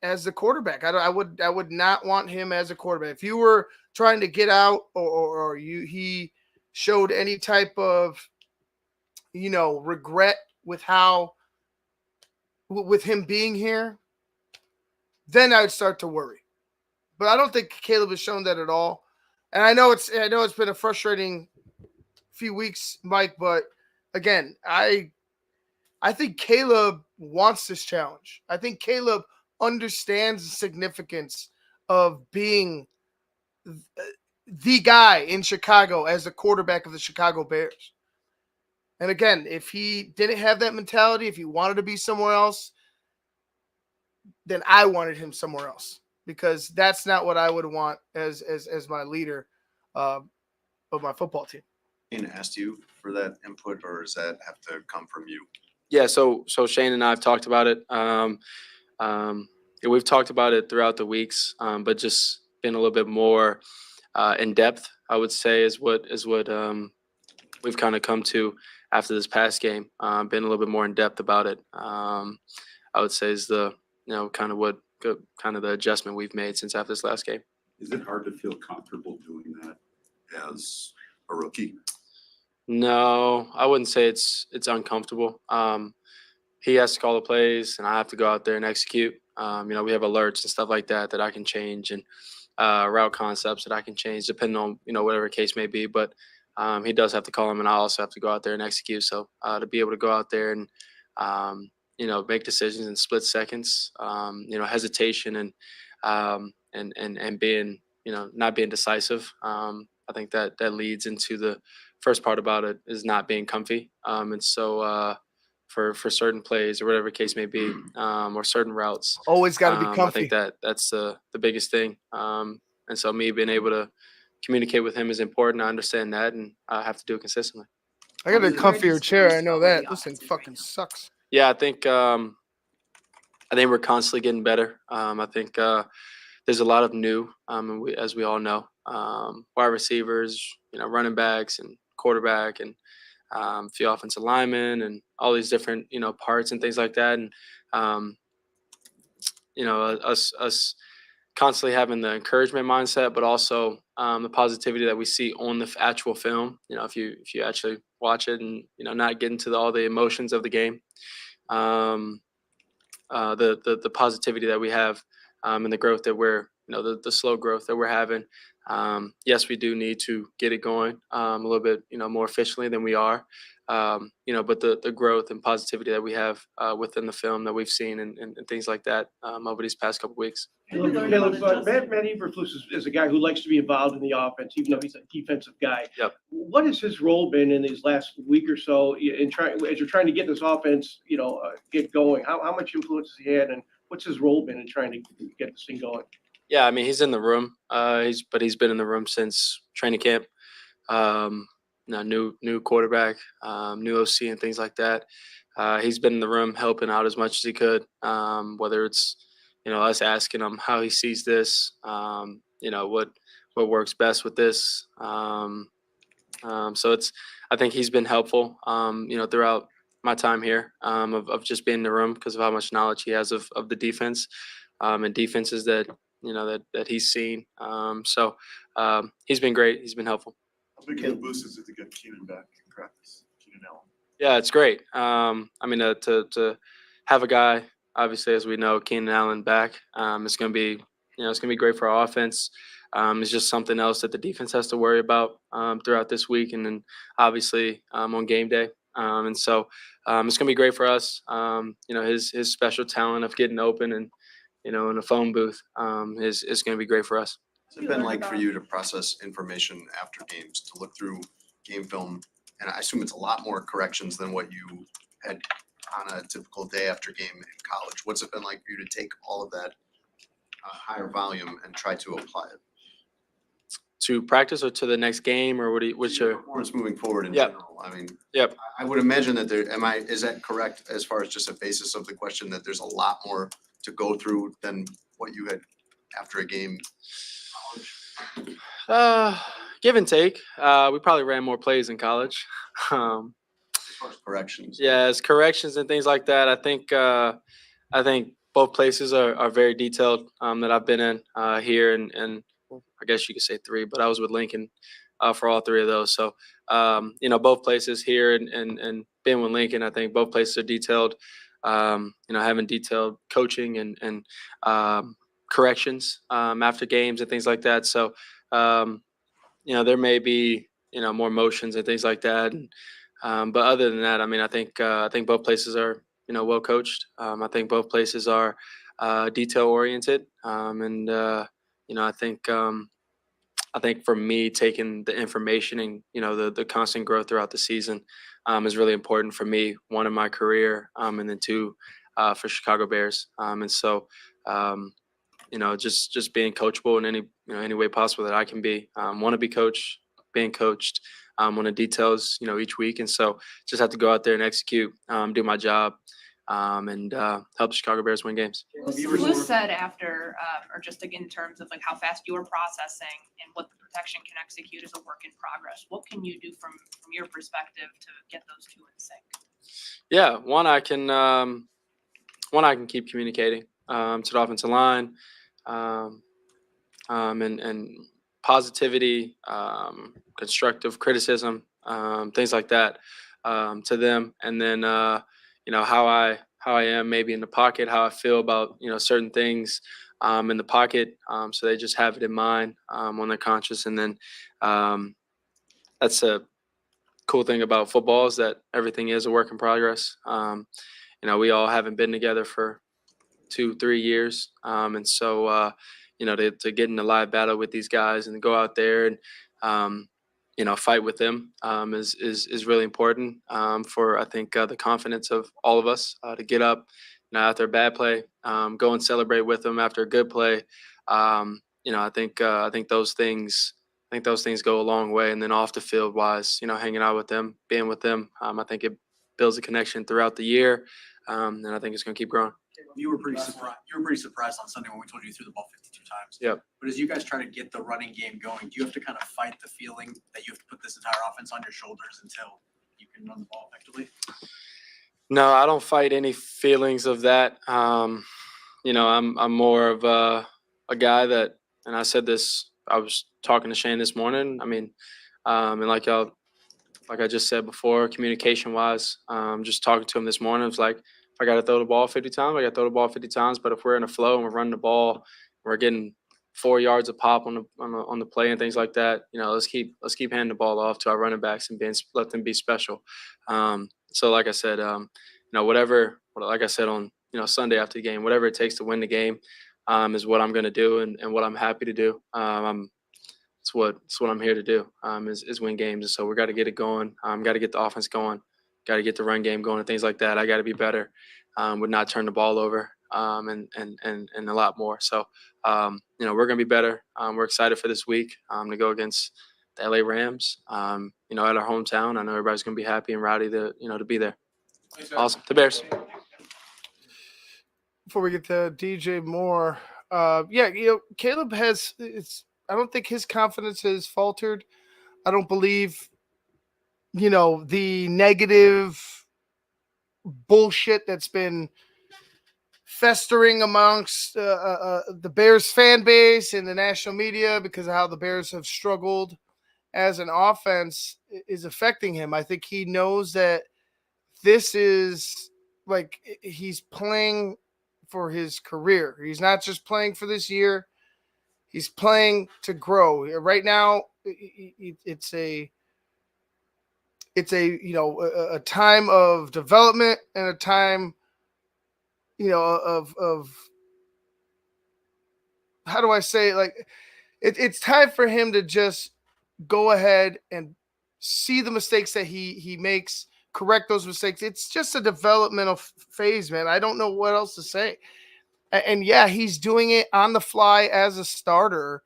as the quarterback. I would not want him as a quarterback. If you were trying to get out or he showed any type of, regret with with him being here, then I would start to worry. But I don't think Caleb has shown that at all. And I know it's been a frustrating few weeks, Mike, but again, I think Caleb wants this challenge. I think Caleb understands the significance of being the guy in Chicago as the quarterback of the Chicago Bears. And again, if he didn't have that mentality, if he wanted to be somewhere else, then I wanted him somewhere else, because that's not what I would want as my leader of my football team. Shane asked you for that input, or does that have to come from you? Yeah, so Shane and I have talked about it. We've talked about it throughout the weeks, but just been a little bit more in depth, I would say, is what we've kind of come to after this past game. Been a little bit more in depth about it. I would say is the kind of the adjustment we've made since after this last game. Is it hard to feel comfortable doing that as a rookie? No, I wouldn't say it's uncomfortable. He has to call the plays, and I have to go out there and execute. We have alerts and stuff like that I can change, and route concepts that I can change depending on whatever case may be. But he does have to call them, and I also have to go out there and execute. So to be able to go out there and make decisions in split seconds, hesitation and being not being decisive. I think that leads into the first part about it is not being comfy. And so for certain plays or whatever case may be, or certain routes, always got to be comfy. I think that's the biggest thing. And so me being able to communicate with him is important. I understand that, and I have to do it consistently. I got a comfier chair. I know that. This thing fucking sucks. Yeah, I think we're constantly getting better. I think there's a lot of new, as we all know, wide receivers, running backs and quarterback, and a few offensive linemen, and all these different parts and things like that. And us constantly having the encouragement mindset, but also the positivity that we see on the actual film. If you actually watch it and not get into all the emotions of the game, the positivity that we have, and the growth that we're the slow growth that we're having. Yes, we do need to get it going a little bit more efficiently than we are. But the growth and positivity that we have within the film that we've seen and things like that over these past couple weeks. Caleb, Matt Eberflus is a guy who likes to be involved in the offense, even though he's a defensive guy. Yep. What has his role been in these last week or so as you're trying to get this offense, get going? How much influence has he had, and what's his role been in trying to get this thing going? Yeah, I mean, he's in the room. He's been in the room since training camp. New quarterback, new OC, and things like that. He's been in the room helping out as much as he could. Whether it's us asking him how he sees this, what works best with this. So I think he's been helpful. Throughout my time here, of just being in the room because of how much knowledge he has of the defense, and defenses that that he's seen. So he's been great. He's been helpful. How big of a boost is it to get Keenan back in practice? Keenan Allen. Yeah, it's great. I mean, to have a guy, obviously, as we know, Keenan Allen back, it's going to be, it's going to be great for our offense. It's just something else that the defense has to worry about throughout this week, and then obviously on game day. And so it's going to be great for us. His special talent of getting open and in a phone booth is going to be great for us. What's it been like for you to process information after games, to look through game film? And I assume it's a lot more corrections than what you had on a typical day after game in college. What's it been like for you to take all of that higher volume and try to apply it? To practice or to the next game, or what's your performance moving forward in Yep. general? I mean, Yep. I would imagine that is that correct as far as just a basis of the question, that there's a lot more to go through than what you had after a game? Give and take. We probably ran more plays in college. As far as corrections. Yeah, as corrections and things like that. I think both places are very detailed that I've been in here and I guess you could say three, but I was with Lincoln for all three of those. So both places here and being with Lincoln, I think both places are detailed. Having detailed coaching and corrections after games and things like that. So there may be more motions and things like that. But other than that, I mean, I think both places are well coached. I think both places are detail oriented, and I think for me, taking the information and the constant growth throughout the season is really important for me. One, in my career, and then two, for Chicago Bears. And so, just being coachable in any way possible that I can be. Want to be coached, being coached. Want to details each week, and so just have to go out there and execute, do my job, and help the Chicago Bears win games. Flus said after, or just again in terms of like how fast you are processing and what the protection can execute is a work in progress. What can you do from your perspective to get those two in sync? Yeah, one I can keep communicating to the offensive line, and positivity, constructive criticism, things like that to them, and then how I am maybe in the pocket, how I feel about certain things in the pocket, so they just have it in mind when they're conscious, and then that's a cool thing about football is that everything is a work in progress. We all haven't been together for 2-3 years, and so to get in a live battle with these guys and go out there and fight with them is really important for I think the confidence of all of us to get up after a bad play, go and celebrate with them after a good play. I think those things go a long way, and then off the field wise, hanging out with them, being with them, I think it builds a connection throughout the year, and I think it's going to keep growing. You were pretty surprised. You were pretty surprised on Sunday when we told you threw the ball 52 times. Yep. But as you guys try to get the running game going, do you have to kind of fight the feeling that you have to put this entire offense on your shoulders until you can run the ball effectively? No, I don't fight any feelings of that. I'm more of a guy that, and I said this. I was talking to Shane this morning. I mean, and like I just said before, communication wise, just talking to him this morning, it was like, if I got to throw the ball 50 times, I got to throw the ball 50 times. But if we're in a flow and we're running the ball, we're getting 4 yards of pop on the play and things like that. Let's keep handing the ball off to our running backs and let them be special. So like I said, like I said on Sunday after the game, whatever it takes to win the game is what I'm going to do and what I'm happy to do. It's what I'm here to do is win games. And so we got to get it going. Got to get the offense going. Got to get the run game going and things like that. I got to be better. Would not turn the ball over and a lot more. So we're gonna be better. We're excited for this week to go against the LA Rams. At our hometown. I know everybody's gonna be happy and rowdy to be there. Awesome. The Bears. Before we get to DJ Moore, Caleb has. I don't think his confidence has faltered. I don't believe the negative bullshit that's been festering amongst the Bears fan base and the national media because of how the Bears have struggled as an offense is affecting him. I think he knows that this is like he's playing for his career. He's not just playing for this year. He's playing to grow. Right now, it's a time of development and a time, of how do I say it? Like it's time for him to just go ahead and see the mistakes that he makes, correct those mistakes. It's just a developmental phase, man. I don't know what else to say. And yeah, he's doing it on the fly as a starter,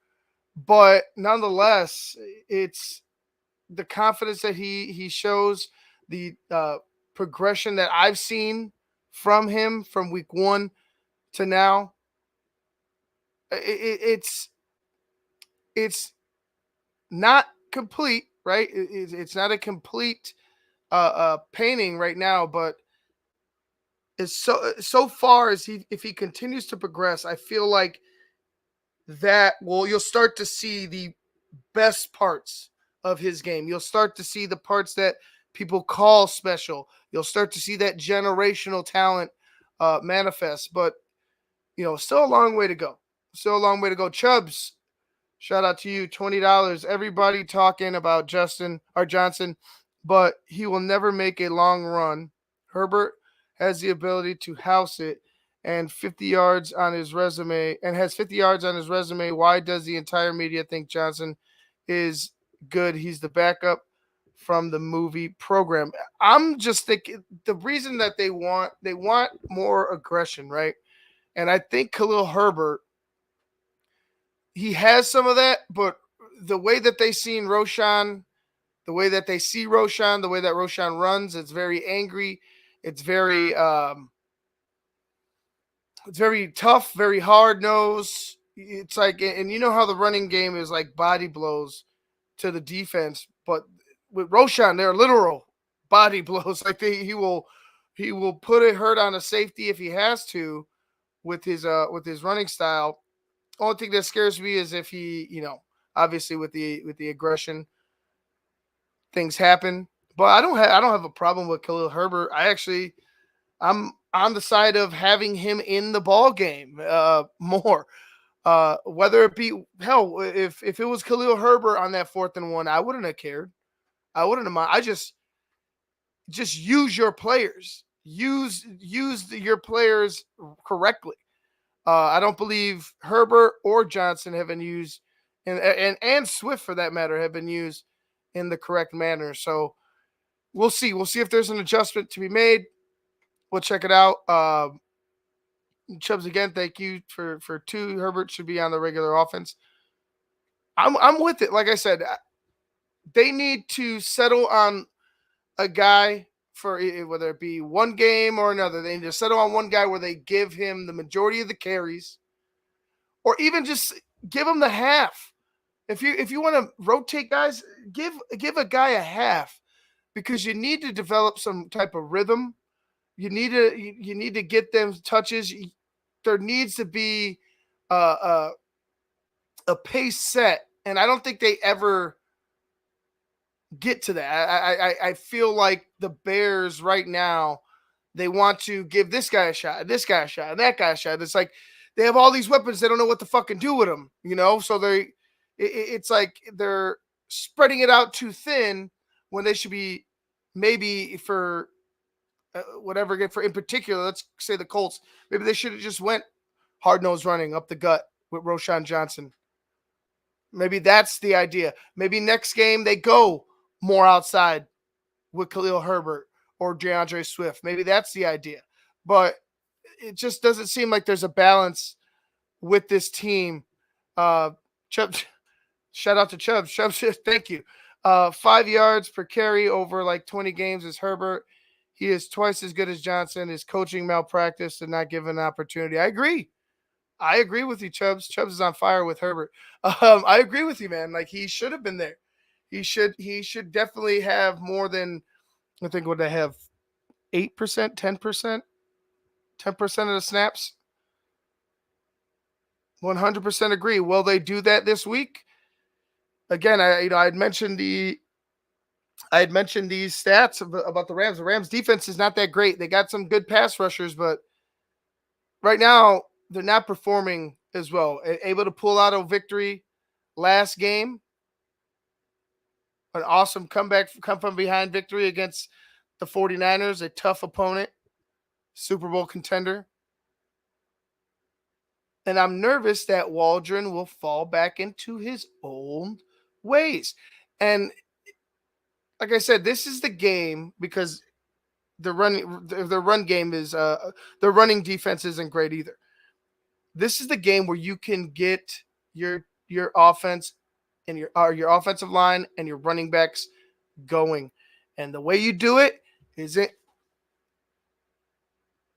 but nonetheless, it's the confidence that he shows, the progression that I've seen from him from week 1 to now. It's not complete, right? It's not a complete painting right now, but is so far as if he continues to progress, I feel like you'll start to see the best parts of his game. You'll start to see the parts that people call special. You'll start to see that generational talent manifest. But still a long way to go. Still a long way to go. Chubbs, shout out to you, $20. Everybody talking about Justin or Johnson, but he will never make a long run. Herbert has the ability to house it and 50 yards on his resume and has 50 yards on his resume. Why does the entire media think Johnson is good? He's the backup from the movie program. I'm just thinking the reason that they want more aggression, right? And I think Khalil Herbert, he has some of that, but the way that they seen Roshan, the way that they see Roshan, the way that Roshan runs, it's very angry. It's very tough, very hard nose. It's like, and you know how the running game is like body blows to the defense, but with Roshan, they're literal body blows. Like he will put a hurt on a safety if he has to with his running style. Only thing that scares me is if he, obviously with the aggression, things happen. But I don't have a problem with Khalil Herbert. I'm on the side of having him in the ball game more. Whether it be hell, if it was Khalil Herbert on that 4th and 1, I wouldn't have cared. I wouldn't have mind. I just use your players. Use your players correctly. I don't believe Herbert or Johnson have been used, and Swift for that matter have been used in the correct manner. So we'll see. We'll see if there's an adjustment to be made. We'll check it out. Chubbs, again, thank you for 2. Herbert should be on the regular offense. I'm with it. Like I said, they need to settle on a guy for whether it be one game or another. They need to settle on one guy where they give him the majority of the carries, or even just give him the half. If you want to rotate guys, give a guy a half, because you need to develop some type of rhythm. You need to get them touches. There needs to be a pace set, and I don't think they ever get to that. I feel like the Bears right now, they want to give this guy a shot, this guy a shot, and that guy a shot. It's like they have all these weapons, they don't know what to fucking do with them, So it's like they're spreading it out too thin when they should be maybe for whatever. For in particular, let's say the Colts, maybe they should have just went hard nose running up the gut with Roshan Johnson. Maybe that's the idea. Maybe next game they go more outside with Khalil Herbert or DeAndre Swift. Maybe that's the idea. But it just doesn't seem like there's a balance with this team. Chubb, shout out to Chubb. Chubb, thank you. 5 yards per carry over like 20 games is Herbert. He is twice as good as Johnson. His coaching malpractice and not given an opportunity. I agree with you, Chubbs. Chubbs is on fire with Herbert. I agree with you, man. Like, he should have been there. He should definitely have more than, I think, what they have, 8%, 10%, 10% of the snaps. 100% agree. Will they do that this week? Again, I had mentioned these stats about the Rams. The Rams defense is not that great. They got some good pass rushers, but right now they're not performing as well. Able to pull out a victory last game. An awesome comeback, come from behind victory against the 49ers, a tough opponent, Super Bowl contender. And I'm nervous that Waldron will fall back into his old ways. And like I said, this is the game because the run game is the running defense isn't great either. This is the game where you can get your offense and your offensive line and your running backs going. And the way you do it isn't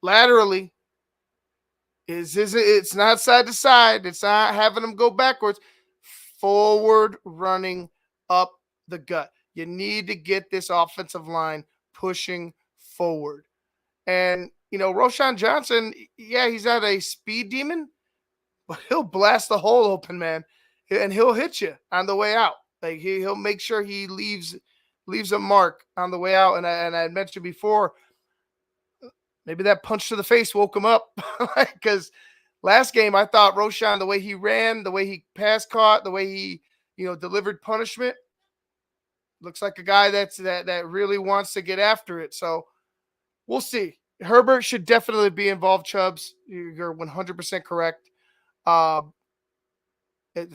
laterally. It's not side to side. It's not having them go backwards. Forward running up the gut. You need to get this offensive line pushing forward. And, Roshan Johnson, yeah, he's not a speed demon, but he'll blast the hole open, man, and he'll hit you on the way out. Like he'll make sure he leaves a mark on the way out. And I mentioned before, maybe that punch to the face woke him up, because last game I thought Roshan, the way he ran, the way he pass caught, the way he delivered punishment, looks like a guy that really wants to get after it. So we'll see. Herbert should definitely be involved, Chubbs. You're 100% correct.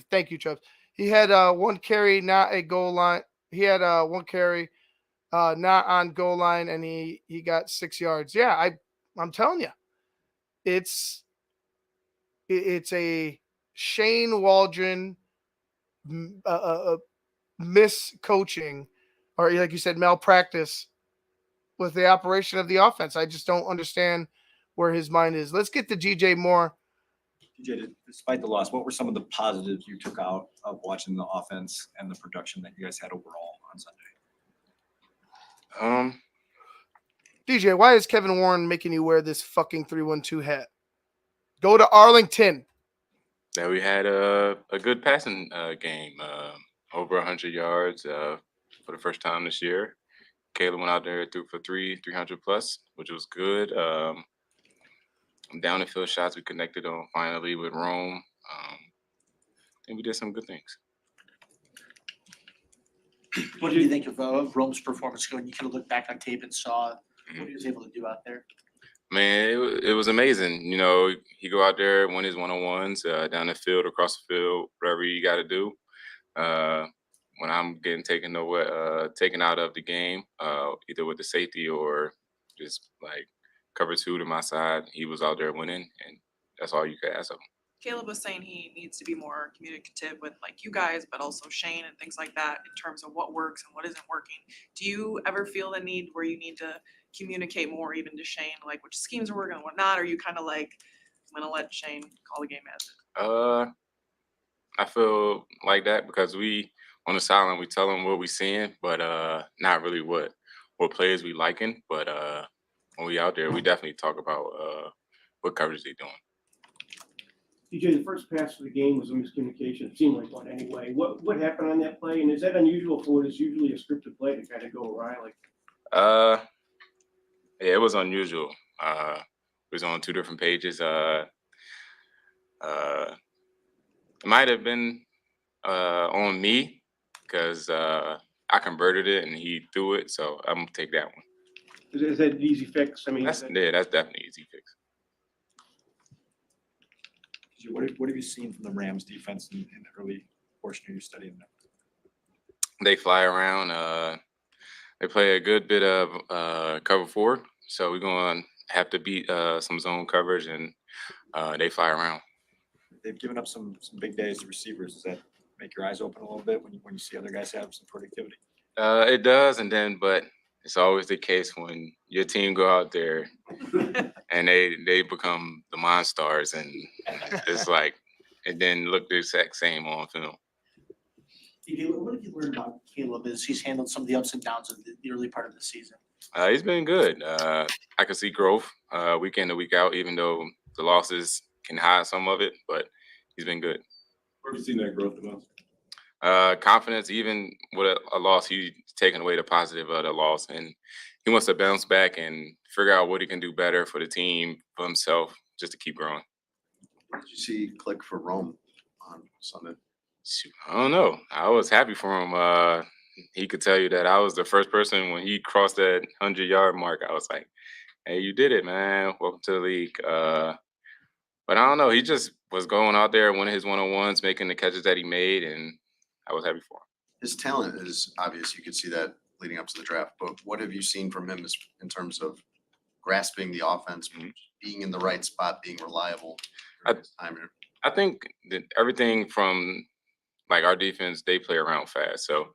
Thank you, Chubbs. He had one carry, not a goal line. He had one carry, not on goal line, and he got 6 yards. Yeah, I'm telling you, it's a Shane Waldron miscoaching, or like you said, malpractice with the operation of the offense. I just don't understand where his mind is. Let's get to DJ Moore. DJ, despite the loss, what were some of the positives you took out of watching the offense and the production that you guys had overall on Sunday? DJ, why is Kevin Warren making you wear this fucking 312 hat? Go to Arlington. That we had a good passing game, over 100 yards for the first time this year. Caleb went out there, threw for 300 plus, which was good. Down the field shots we connected on finally with Rome. And we did some good things. What did you think of Rome's performance when you could have looked back on tape and saw what he was able to do out there? Man, it was amazing. He go out there, win his one-on-ones down the field, across the field, whatever you got to do. When I'm getting taken out of the game, either with the safety or just like cover two to my side, he was out there winning, and that's all you could ask of him. Caleb was saying he needs to be more communicative with like you guys, but also Shane and things like that in terms of what works and what isn't working. Do you ever feel the need where you need to communicate more even to Shane, like which schemes are working and what not? Or are you kind of like, I'm going to let Shane call the game as it? I feel like that because we, on the sideline, we tell them what we seeing, but not really what players we liking. But when we out there, we definitely talk about what coverage they doing. DJ, the first pass of the game was a miscommunication. It seemed like one anyway. What happened on that play? And is that unusual for what is usually a scripted play to kind of go awry? Yeah, it was unusual. It was on 2 different pages. It might have been on me because I converted it and he threw it, so I'm gonna take that one. Is that an easy fix? I mean, that's definitely easy fix. What have you seen from the Rams defense in the early portion of your study in them? They fly around. They play a good bit of cover 4, so we're going to have to beat some zone coverage, and they fly around. They've given up some big days to receivers. Does that make your eyes open a little bit when you see other guys have some productivity? It does, but it's always the case when your team go out there and they become the Monstars, and it's like it didn't look the exact same on film. What have you learned about Caleb as he's handled some of the ups and downs of the early part of the season? He's been good. I can see growth week in and week out, even though the losses can hide some of it, but he's been good. Where have you seen that growth the most? Confidence, even with a loss, he's taking away the positive of the loss, and he wants to bounce back and figure out what he can do better for the team, for himself, just to keep growing. Where did you see click for Rome on Sunday? I don't know. I was happy for him. He could tell you that I was the first person when he crossed that 100-yard mark. I was like, "Hey, you did it, man! Welcome to the league." But I don't know. He just was going out there, winning his one-on-ones, making the catches that he made, and I was happy for him. His talent is obvious. You could see that leading up to the draft. But what have you seen from him in terms of grasping the offense, being in the right spot, being reliable? I think that everything from like our defense, they play around fast. So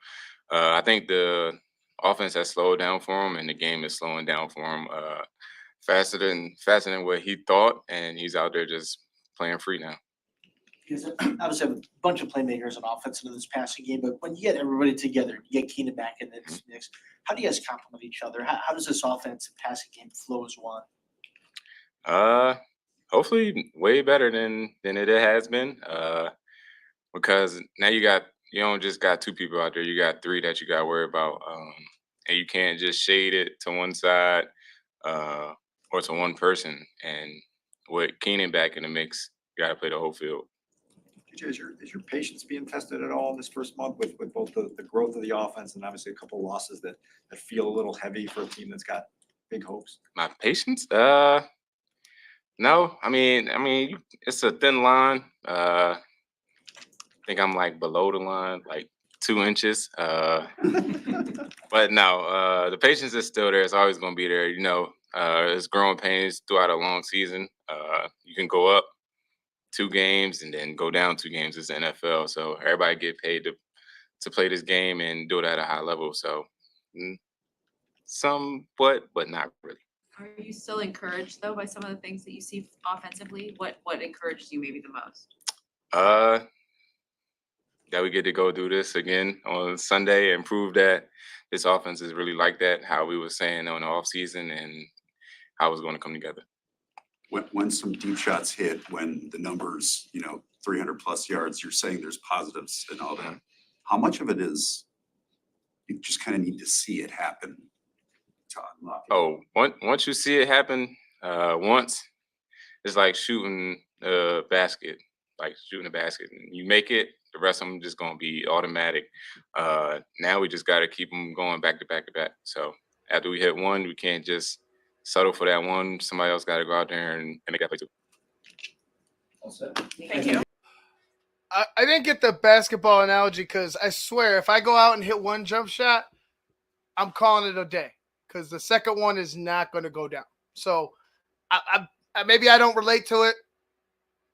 I think the offense has slowed down for him, and the game is slowing down for him faster than what he thought, and he's out there just playing free now. Because obviously have a bunch of playmakers on offense in this passing game, but when you get everybody together, you get Keenan back in this mix, how do you guys complement each other? How does this offense and passing game flow as one? Hopefully way better than it has been. Because now you don't just got two people out there, you got three that you got to worry about. And you can't just shade it to one side or to one person. And with Keenan back in the mix, you got to play the whole field. DJ, is your patience being tested at all this first month with both the growth of the offense and obviously a couple of losses that feel a little heavy for a team that's got big hopes? My patience? No. I mean, it's a thin line. I think I'm like below the line, like 2 inches. But no, the patience is still there. It's always going to be there. It's growing pains throughout a long season. You can go up 2 games and then go down 2 games. It's the NFL, so everybody get paid to play this game and do it at a high level. So somewhat, but not really. Are you still encouraged though by some of the things that you see offensively? What encouraged you maybe the most? That we get to go do this again on Sunday and prove that this offense is really like that, how we were saying on the offseason and how it's going to come together. When some deep shots hit, when the numbers, 300 plus yards, you're saying there's positives and all that. How much of it is you just kind of need to see it happen to unlock it? Oh, once you see it happen once, it's like shooting a basket, and you make it, the rest of them just going to be automatic. Now we just got to keep them going back to back to back. So after we hit one, we can't just settle for that one. Somebody else got to go out there and make that play too. Thank you. I didn't get the basketball analogy because I swear if I go out and hit one jump shot, I'm calling it a day because the second one is not going to go down. So I maybe I don't relate to it.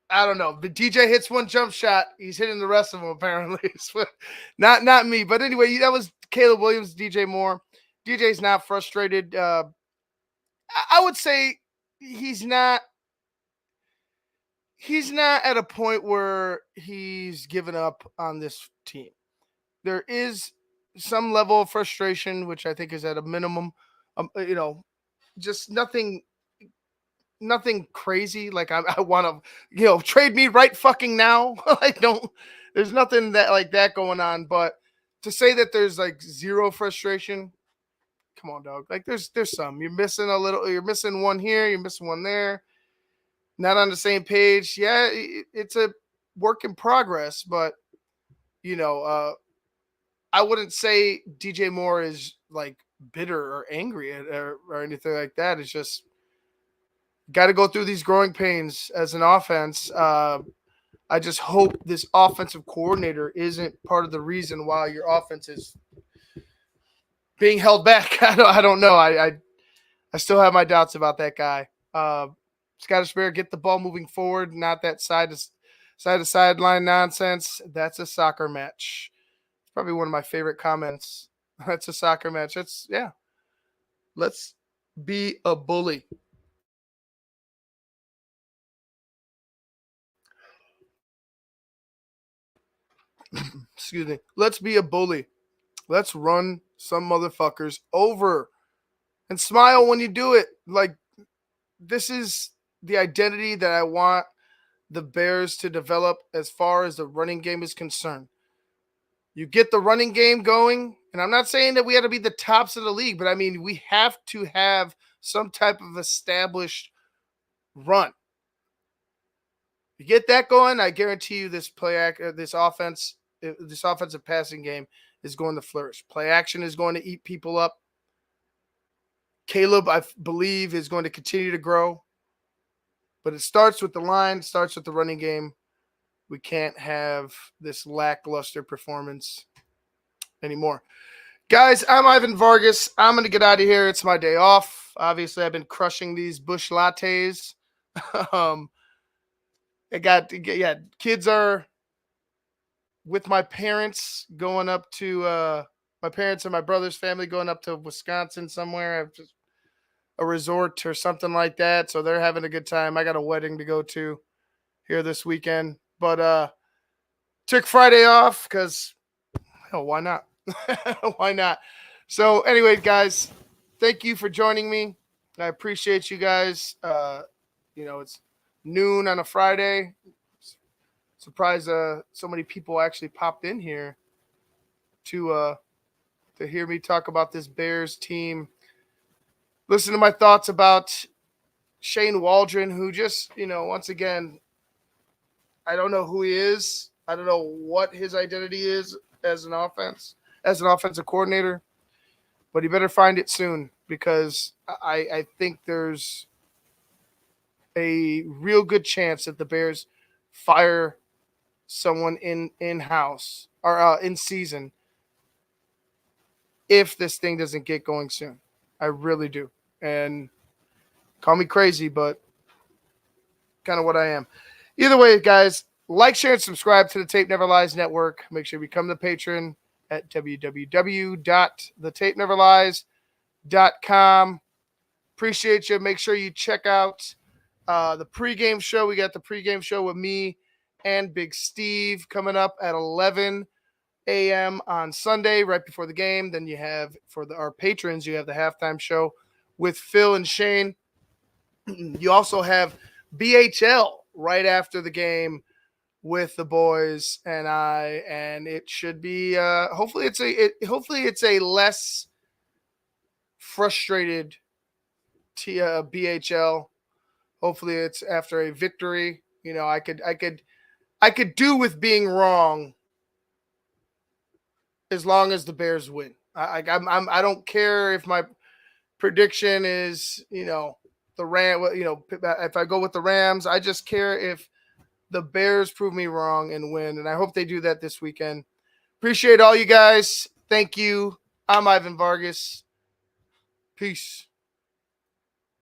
I don't know. But DJ hits one jump shot, he's hitting the rest of them apparently. not me. But anyway, that was Caleb Williams, DJ Moore. DJ's not frustrated. I would say he's not at a point where he's given up on this team. There is some level of frustration, which I think is at a minimum. Just nothing crazy. Like I want to, trade me right fucking now. There's nothing like that going on. But to say that there's like zero frustration, come on, dog. Like there's some. You're missing a little. You're missing one here. You're missing one there. Not on the same page. Yeah, it's a work in progress. But I wouldn't say DJ Moore is like bitter or angry or anything like that. It's just got to go through these growing pains as an offense. I just hope this offensive coordinator isn't part of the reason why your offense is being held back. I don't know. I still have my doubts about that guy. Scottish Bear, get the ball moving forward, not that side to sideline nonsense. That's a soccer match. It's probably one of my favorite comments. That's a soccer match. Let's be a bully. Excuse me. Let's be a bully. Let's run some motherfuckers over and smile when you do it. Like, this is the identity that I want the Bears to develop as far as the running game is concerned. You get the running game going, and I'm not saying that we had to be the tops of the league, but I mean, we have to have some type of established run. You get that going, I guarantee you this offensive passing game is going to flourish. Play action is going to eat people up. Caleb, I believe, is going to continue to grow. But it starts with the line, starts with the running game. We can't have this lackluster performance anymore. Guys, I'm Ivan Vargas. I'm going to get out of here. It's my day off. Obviously, I've been crushing these bush lattes. Kids are with my parents going up to my parents and my brother's family going up to Wisconsin somewhere, a resort or something like that. So they're having a good time. I got a wedding to go to here this weekend, but took Friday off because why not? Why not? So anyway, guys, thank you for joining me. I appreciate you guys. it's noon on a Friday. Surprised so many people actually popped in here to hear me talk about this Bears team. Listen to my thoughts about Shane Waldron, who just, once again, I don't know who he is. I don't know what his identity is as an offensive coordinator, but he better find it soon, because I think there's a real good chance that the Bears fire someone in-house or in season if this thing doesn't get going soon. I really do. And call me crazy, but kind of what I am. Either way, guys, like, share, and subscribe to the Tape Never Lies Network. Make sure you become the patron at www.thetapeneverlies.com. Appreciate you. Make sure you check out the pregame show. We got the pregame show with me and Big Steve coming up at 11 a.m. on Sunday, right before the game. Then you have, for our patrons, you have the halftime show with Phil and Shane. You also have BHL right after the game with the boys and I, and it should be hopefully it's a less frustrated BHL. Hopefully it's after a victory. I could do with being wrong as long as the Bears win. I don't care if my prediction is, the if I go with the Rams. I just care if the Bears prove me wrong and win, and I hope they do that this weekend. Appreciate all you guys. Thank you. I'm Ivan Vargas. Peace.